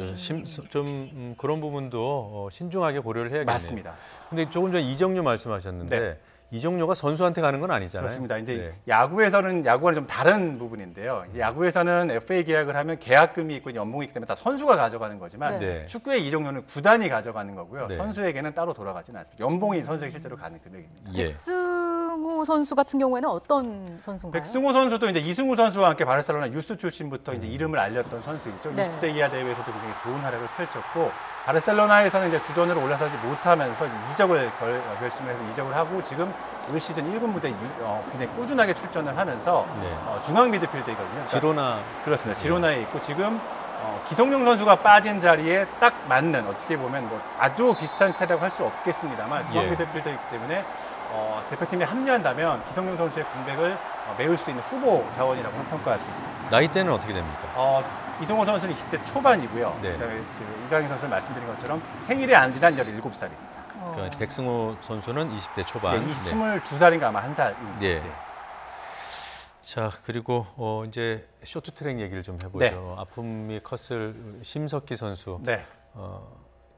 좀 그런 부분도 신중하게 고려를 해야겠네요. 맞습니다. 근데 조금 전 이적료 말씀하셨는데 이적료가 선수한테 가는 건 아니잖아요. 그렇습니다. 이제 야구와는 좀 다른 부분인데요. 이제 야구에서는 FA 계약을 하면 계약금이 있고 연봉이 있기 때문에 다 선수가 가져가는 거지만 축구의 이적료는 구단이 가져가는 거고요. 선수에게는 따로 돌아가지는 않습니다. 연봉이 선수에게 실제로 가는 금액입니다. 백승우 선수 같은 경우에는 어떤 선수인가요? 백승우 선수도 이제 이승우 선수와 함께 바르셀로나 유스 출신부터 이제 이름을 알렸던 선수이죠. 20세 이하 대회에서도 굉장히 좋은 활약을 펼쳤고 바르셀로나에서는 이제 주전으로 올라서지 못하면서 이적을 결심해서 이적을 하고 지금 올 시즌 1군 무대에 굉장히 꾸준하게 출전을 하면서 중앙 미드필더이거든요. 지로나 그렇습니다. 지로나에 있고 지금 기성용 선수가 빠진 자리에 딱 맞는 어떻게 보면 뭐 아주 비슷한 스타일이라고 할 수 없겠습니다만 중앙 미드필더이기 때문에 대표팀에 합류한다면 기성용 선수의 공백을 메울 수 있는 후보 자원이라고 평가할 수 있습니다. 나이대는 어떻게 됩니까? 이승호 선수는 20대 초반이고요. 그다음에 지금 이강인 선수 말씀드린 것처럼 생일이 안 지난 17살입니다. 그러니까 백승호 선수는 20대 초반. 22살인가 아마 한 살입니다. 자, 그리고 이제 쇼트트랙 얘기를 좀 해보죠. 아픔이 컸을 심석희 선수.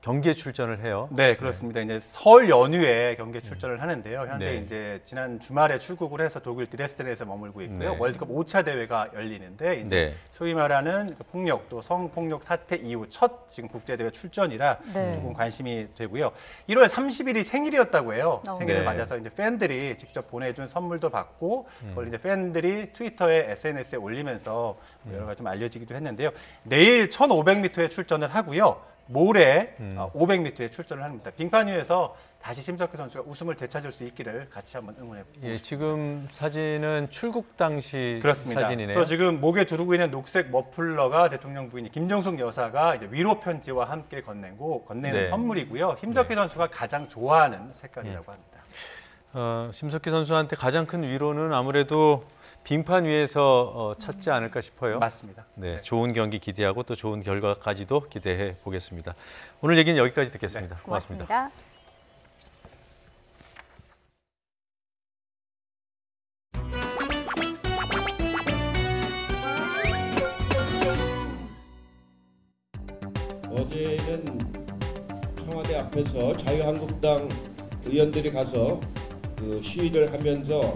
경기에 출전을 해요. 네, 그렇습니다. 이제 설 연휴에 경기에 출전을 하는데요. 현재 이제 지난 주말에 출국을 해서 독일 드레스덴에서 머물고 있고요. 월드컵 5차 대회가 열리는데 이제 소위 말하는 폭력 또 성폭력 사태 이후 첫 지금 국제 대회 출전이라 조금 관심이 되고요. 1월 30일이 생일이었다고 해요. 생일을 맞아서 이제 팬들이 직접 보내준 선물도 받고 그걸 이제 팬들이 트위터에 SNS에 올리면서 여러 가지 좀 알려지기도 했는데요. 내일 1,500m에 출전을 하고요. 모레 500m에 출전을 합니다. 빙판 위에서 다시 심석희 선수가 우승을 되찾을 수 있기를 같이 한번 응원해 보겠습니다. 지금 사진은 출국 당시 그렇습니다. 사진이네요. 저 지금 목에 두르고 있는 녹색 머플러가 대통령 부인 김정숙 여사가 이제 위로 편지와 함께 건네는 선물이고요. 심석희 선수가 가장 좋아하는 색깔이라고 합니다. 심석희 선수한테 가장 큰 위로는 아무래도 빙판 위에서 찾지 않을까 싶어요. 맞습니다. 좋은 경기 기대하고 또 좋은 결과까지도 기대해 보겠습니다. 오늘 얘기는 여기까지 듣겠습니다. 고맙습니다. 어제는 청와대 앞에서 자유한국당 의원들이 가서 그 시위를 하면서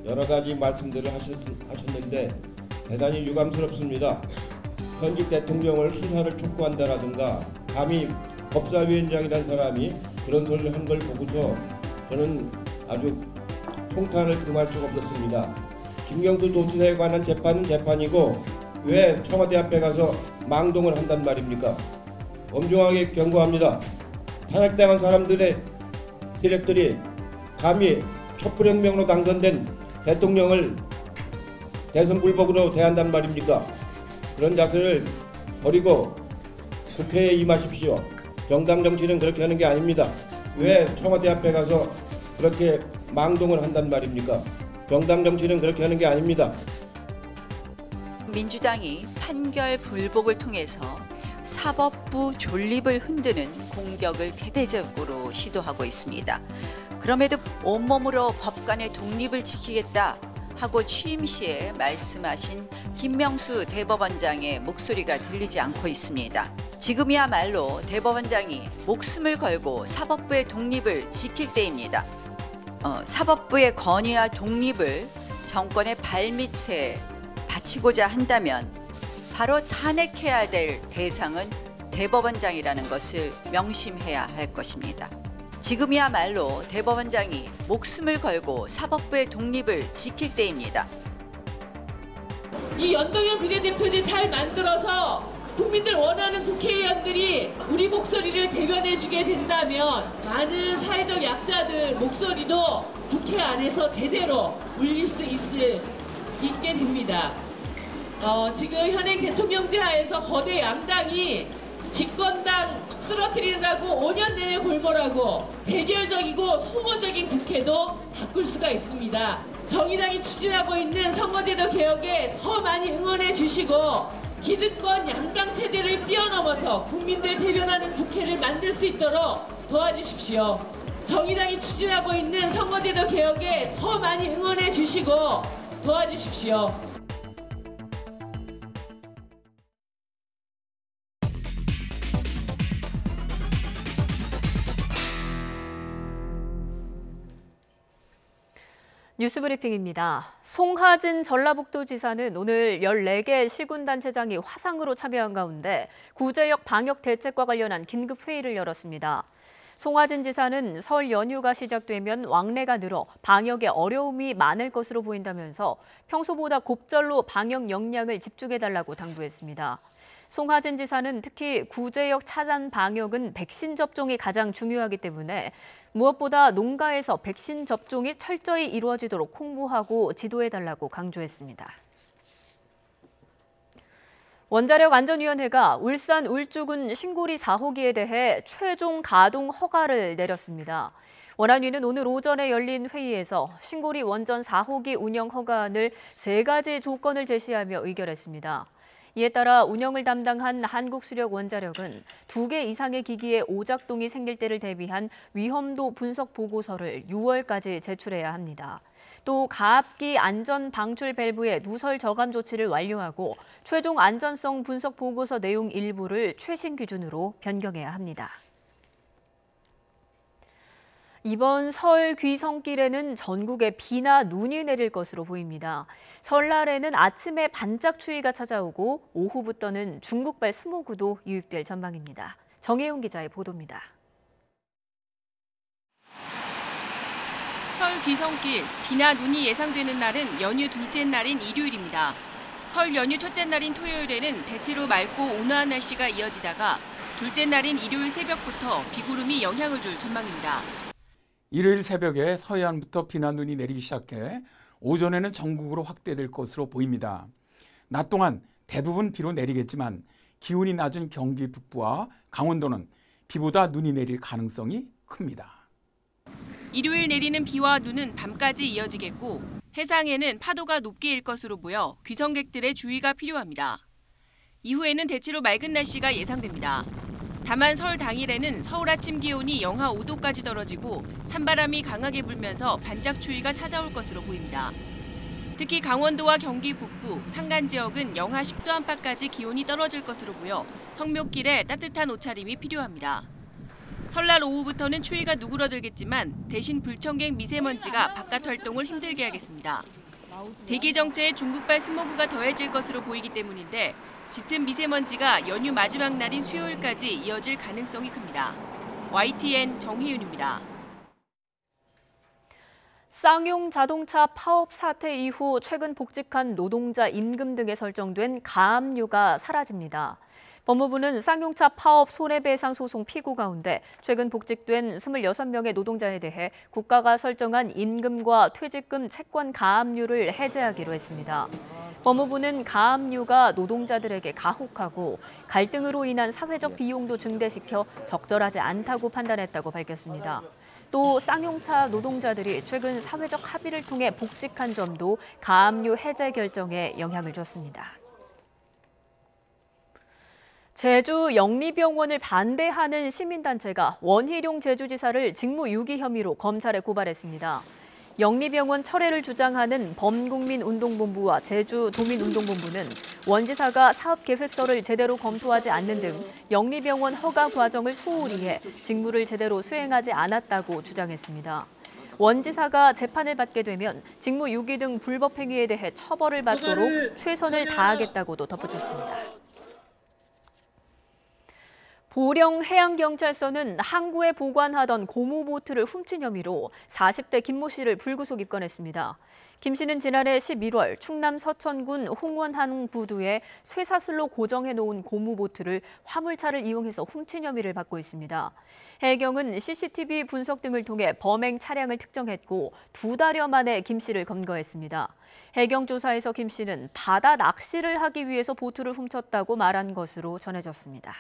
여러 가지 말씀들을 하셨는데 대단히 유감스럽습니다. 현직 대통령을 수사를 촉구한다라든가 감히 법사위원장이라는 사람이 그런 소리를 한 걸 보고서 저는 아주 통탄을 금할 수가 없었습니다. 김경수 도지사에 관한 재판은 재판이고 왜 청와대 앞에 가서 망동을 한단 말입니까? 엄중하게 경고합니다. 탄핵당한 사람들의 세력들이 감히 촛불혁명으로 당선된 대통령을 대선 불복으로 대한단 말입니까? 그런 자세를 버리고 국회에 임하십시오. 정당 정치는 그렇게 하는 게 아닙니다. 왜 청와대 앞에 가서 그렇게 망동을 한단 말입니까? 정당 정치는 그렇게 하는 게 아닙니다. 민주당이 판결 불복을 통해서 사법부 존립을 흔드는 공격을 대대적으로 시도하고 있습니다. 그럼에도 온몸으로 법관의 독립을 지키겠다 하고 취임 시에 말씀하신 김명수 대법원장의 목소리가 들리지 않고 있습니다. 지금이야말로 대법원장이 목숨을 걸고 사법부의 독립을 지킬 때입니다. 사법부의 권위와 독립을 정권의 발밑에 바치고자 한다면 바로 탄핵해야 될 대상은 대법원장이라는 것을 명심해야 할 것입니다. 지금이야말로 대법원장이 목숨을 걸고 사법부의 독립을 지킬 때입니다. 이 연동형 비례대표제 잘 만들어서 국민들 원하는 국회의원들이 우리 목소리를 대변해주게 된다면 많은 사회적 약자들 목소리도 국회 안에서 제대로 울릴 수 있게 됩니다. 지금 현행 대통령제 하에서 거대 양당이 집권당 쓰러뜨리려고 5년 내내 골몰하고 대결적이고 소모적인 국회도 바꿀 수가 있습니다. 정의당이 추진하고 있는 선거제도 개혁에 더 많이 응원해 주시고 기득권 양당 체제를 뛰어넘어서 국민들 대변하는 국회를 만들 수 있도록 도와주십시오. 정의당이 추진하고 있는 선거제도 개혁에 더 많이 응원해 주시고 도와주십시오. 뉴스브리핑입니다. 송하진 전라북도지사는 오늘 14개 시군단체장이 화상으로 참여한 가운데 구제역 방역 대책과 관련한 긴급회의를 열었습니다. 송하진 지사는 설 연휴가 시작되면 왕래가 늘어 방역에 어려움이 많을 것으로 보인다면서 평소보다 곱절로 방역 역량을 집중해달라고 당부했습니다. 송하진 지사는 특히 구제역 차단 방역은 백신 접종이 가장 중요하기 때문에 무엇보다 농가에서 백신 접종이 철저히 이루어지도록 홍보하고 지도해달라고 강조했습니다. 원자력안전위원회가 울산 울주군 신고리 4호기에 대해 최종 가동 허가를 내렸습니다. 원안위는 오늘 오전에 열린 회의에서 신고리 원전 4호기 운영 허가안을 3가지 조건을 제시하며 의결했습니다. 이에 따라 운영을 담당한 한국수력원자력은 2개 이상의 기기의 오작동이 생길 때를 대비한 위험도 분석 보고서를 6월까지 제출해야 합니다. 또 가압기 안전 방출 밸브의 누설 저감 조치를 완료하고 최종 안전성 분석 보고서 내용 일부를 최신 기준으로 변경해야 합니다. 이번 설 귀성길에는 전국에 비나 눈이 내릴 것으로 보입니다. 설날에는 아침에 반짝 추위가 찾아오고 오후부터는 중국발 스모그도 유입될 전망입니다. 정혜용 기자의 보도입니다. 설 귀성길, 비나 눈이 예상되는 날은 연휴 둘째 날인 일요일입니다. 설 연휴 첫째 날인 토요일에는 대체로 맑고 온화한 날씨가 이어지다가 둘째 날인 일요일 새벽부터 비구름이 영향을 줄 전망입니다. 일요일 새벽에 서해안부터 비나 눈이 내리기 시작해 오전에는 전국으로 확대될 것으로 보입니다. 낮 동안 대부분 비로 내리겠지만 기온이 낮은 경기 북부와 강원도는 비보다 눈이 내릴 가능성이 큽니다. 일요일 내리는 비와 눈은 밤까지 이어지겠고 해상에는 파도가 높게 일 것으로 보여 귀성객들의 주의가 필요합니다. 이후에는 대체로 맑은 날씨가 예상됩니다. 다만 설 당일에는 서울 아침 기온이 영하 5도까지 떨어지고 찬바람이 강하게 불면서 반짝 추위가 찾아올 것으로 보입니다. 특히 강원도와 경기 북부, 산간 지역은 영하 10도 안팎까지 기온이 떨어질 것으로 보여 성묘길에 따뜻한 옷차림이 필요합니다. 설날 오후부터는 추위가 누그러들겠지만 대신 불청객 미세먼지가 바깥 활동을 힘들게 하겠습니다. 대기 정체에 중국발 스모그가 더해질 것으로 보이기 때문인데 짙은 미세먼지가 연휴 마지막 날인 수요일까지 이어질 가능성이 큽니다. YTN 정혜윤입니다. 쌍용 자동차 파업 사태 이후 최근 복직한 노동자 임금 등에 설정된 가압류가 사라집니다. 법무부는 쌍용차 파업 손해배상 소송 피고 가운데 최근 복직된 26명의 노동자에 대해 국가가 설정한 임금과 퇴직금 채권 가압류를 해제하기로 했습니다. 법무부는 가압류가 노동자들에게 가혹하고 갈등으로 인한 사회적 비용도 증대시켜 적절하지 않다고 판단했다고 밝혔습니다. 또 쌍용차 노동자들이 최근 사회적 합의를 통해 복직한 점도 가압류 해제 결정에 영향을 줬습니다. 제주 영리병원을 반대하는 시민단체가 원희룡 제주지사를 직무유기 혐의로 검찰에 고발했습니다. 영리병원 철회를 주장하는 범국민운동본부와 제주도민운동본부는 원 지사가 사업계획서를 제대로 검토하지 않는 등 영리병원 허가 과정을 소홀히 해 직무를 제대로 수행하지 않았다고 주장했습니다. 원 지사가 재판을 받게 되면 직무유기 등 불법 행위에 대해 처벌을 받도록 최선을 다하겠다고도 덧붙였습니다. 보령 해양경찰서는 항구에 보관하던 고무보트를 훔친 혐의로 40대 김모 씨를 불구속 입건했습니다. 김 씨는 지난해 11월 충남 서천군 홍원항 부두에 쇠사슬로 고정해 놓은 고무보트를 화물차를 이용해서 훔친 혐의를 받고 있습니다. 해경은 CCTV 분석 등을 통해 범행 차량을 특정했고 2달여 만에 김 씨를 검거했습니다. 해경 조사에서 김 씨는 바다 낚시를 하기 위해서 보트를 훔쳤다고 말한 것으로 전해졌습니다.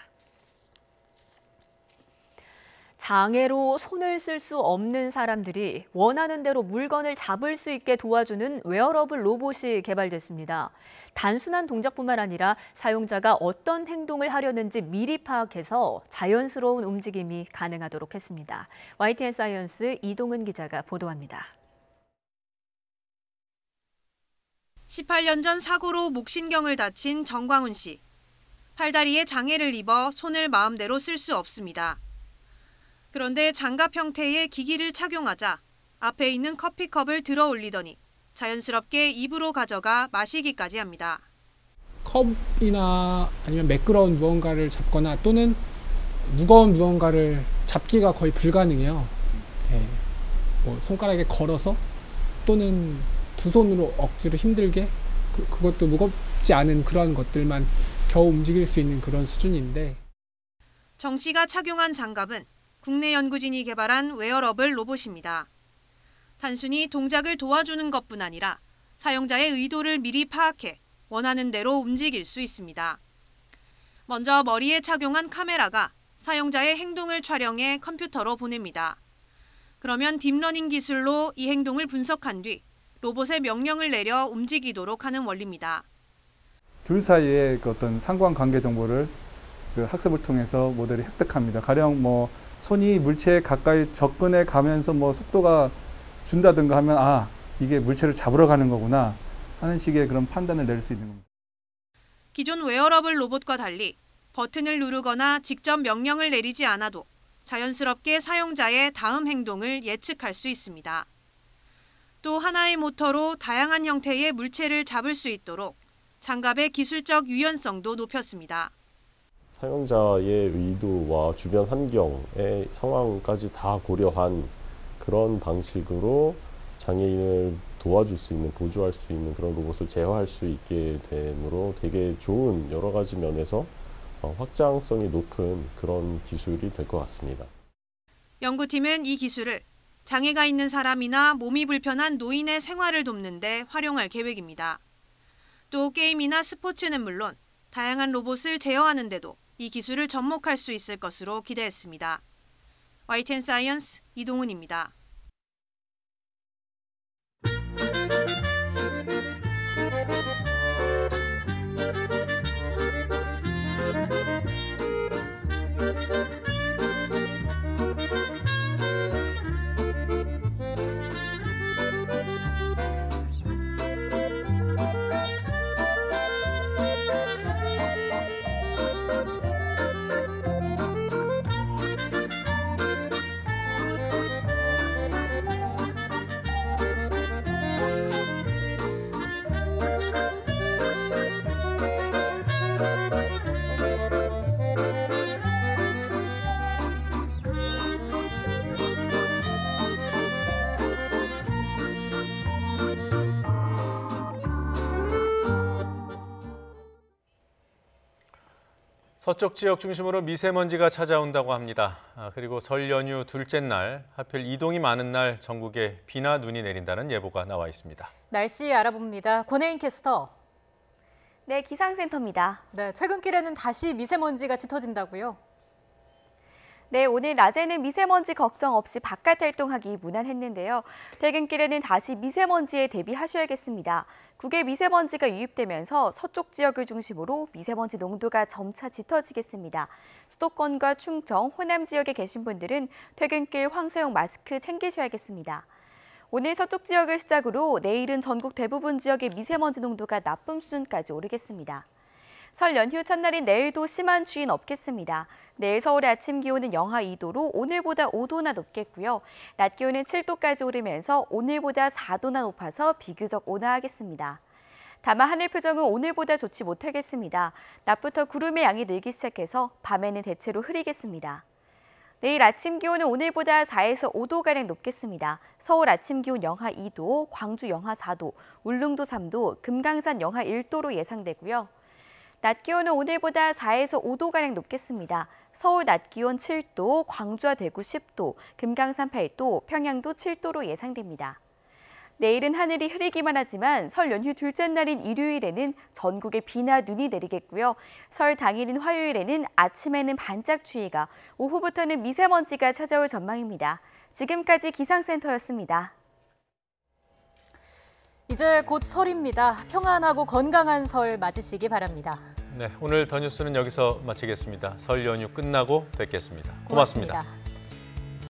장애로 손을 쓸 수 없는 사람들이 원하는 대로 물건을 잡을 수 있게 도와주는 웨어러블 로봇이 개발됐습니다. 단순한 동작뿐만 아니라 사용자가 어떤 행동을 하려는지 미리 파악해서 자연스러운 움직임이 가능하도록 했습니다. YTN 사이언스 이동은 기자가 보도합니다. 18년 전 사고로 목신경을 다친 정광훈 씨. 팔다리에 장애를 입어 손을 마음대로 쓸 수 없습니다. 그런데 장갑 형태의 기기를 착용하자 앞에 있는 커피컵을 들어 올리더니 자연스럽게 입으로 가져가 마시기까지 합니다. 컵이나 아니면 매끄러운 무언가를 잡거나 또는 무거운 무언가를 잡기가 거의 불가능해요. 손가락에 걸어서 또는 두 손으로 억지로 힘들게 그것도 무겁지 않은 그런 것들만 겨우 움직일 수 있는 그런 수준인데. 정 씨가 착용한 장갑은 국내 연구진이 개발한 웨어러블 로봇입니다. 단순히 동작을 도와주는 것뿐 아니라 사용자의 의도를 미리 파악해 원하는 대로 움직일 수 있습니다. 먼저 머리에 착용한 카메라가 사용자의 행동을 촬영해 컴퓨터로 보냅니다. 그러면 딥러닝 기술로 이 행동을 분석한 뒤 로봇에 명령을 내려 움직이도록 하는 원리입니다. 둘 사이의 그 어떤 상관관계 정보를 그 학습을 통해서 모델이 획득합니다. 가령 손이 물체에 가까이 접근해 가면서 속도가 준다든가 하면 이게 물체를 잡으러 가는 거구나 하는 식의 그런 판단을 내릴 수 있는 겁니다. 기존 웨어러블 로봇과 달리 버튼을 누르거나 직접 명령을 내리지 않아도 자연스럽게 사용자의 다음 행동을 예측할 수 있습니다. 또 하나의 모터로 다양한 형태의 물체를 잡을 수 있도록 장갑의 기술적 유연성도 높였습니다. 사용자의 의도와 주변 환경의 상황까지 다 고려한 그런 방식으로 장애인을 도와줄 수 있는, 보조할 수 있는 그런 로봇을 제어할 수 있게 되므로 되게 좋은 여러 가지 면에서 확장성이 높은 그런 기술이 될 것 같습니다. 연구팀은 이 기술을 장애가 있는 사람이나 몸이 불편한 노인의 생활을 돕는 데 활용할 계획입니다. 또 게임이나 스포츠는 물론 다양한 로봇을 제어하는 데도 이 기술을 접목할 수 있을 것으로 기대했습니다. YTN 사이언스 이동은입니다. 서쪽 지역 중심으로 미세먼지가 찾아온다고 합니다. 그리고 설 연휴 둘째 날, 하필 이동이 많은 날 전국에 비나 눈이 내린다는 예보가 나와 있습니다. 날씨 알아봅니다. 권혜인 캐스터. 네, 기상센터입니다. 네, 퇴근길에는 다시 미세먼지가 짙어진다고요? 네, 오늘 낮에는 미세먼지 걱정 없이 바깥 활동하기 무난했는데요. 퇴근길에는 다시 미세먼지에 대비하셔야겠습니다. 국외 미세먼지가 유입되면서 서쪽 지역을 중심으로 미세먼지 농도가 점차 짙어지겠습니다. 수도권과 충청, 호남 지역에 계신 분들은 퇴근길 황사용 마스크 챙기셔야겠습니다. 오늘 서쪽 지역을 시작으로 내일은 전국 대부분 지역의 미세먼지 농도가 나쁨 수준까지 오르겠습니다. 설 연휴 첫날인 내일도 심한 추위는 없겠습니다. 내일 서울의 아침 기온은 영하 2도로 오늘보다 5도나 높겠고요. 낮 기온은 7도까지 오르면서 오늘보다 4도나 높아서 비교적 온화하겠습니다. 다만 하늘 표정은 오늘보다 좋지 못하겠습니다. 낮부터 구름의 양이 늘기 시작해서 밤에는 대체로 흐리겠습니다. 내일 아침 기온은 오늘보다 4에서 5도가량 높겠습니다. 서울 아침 기온 영하 2도, 광주 영하 4도, 울릉도 3도, 금강산 영하 1도로 예상되고요. 낮 기온은 오늘보다 4에서 5도가량 높겠습니다. 서울 낮 기온 7도, 광주와 대구 10도, 금강산 8도, 평양도 7도로 예상됩니다. 내일은 하늘이 흐리기만 하지만 설 연휴 둘째 날인 일요일에는 전국에 비나 눈이 내리겠고요. 설 당일인 화요일에는 아침에는 반짝 추위가, 오후부터는 미세먼지가 찾아올 전망입니다. 지금까지 기상센터였습니다. 이제 곧 설입니다. 평안하고 건강한 설 맞으시기 바랍니다. 네, 오늘 더 뉴스는 여기서 마치겠습니다. 설 연휴 끝나고 뵙겠습니다. 고맙습니다.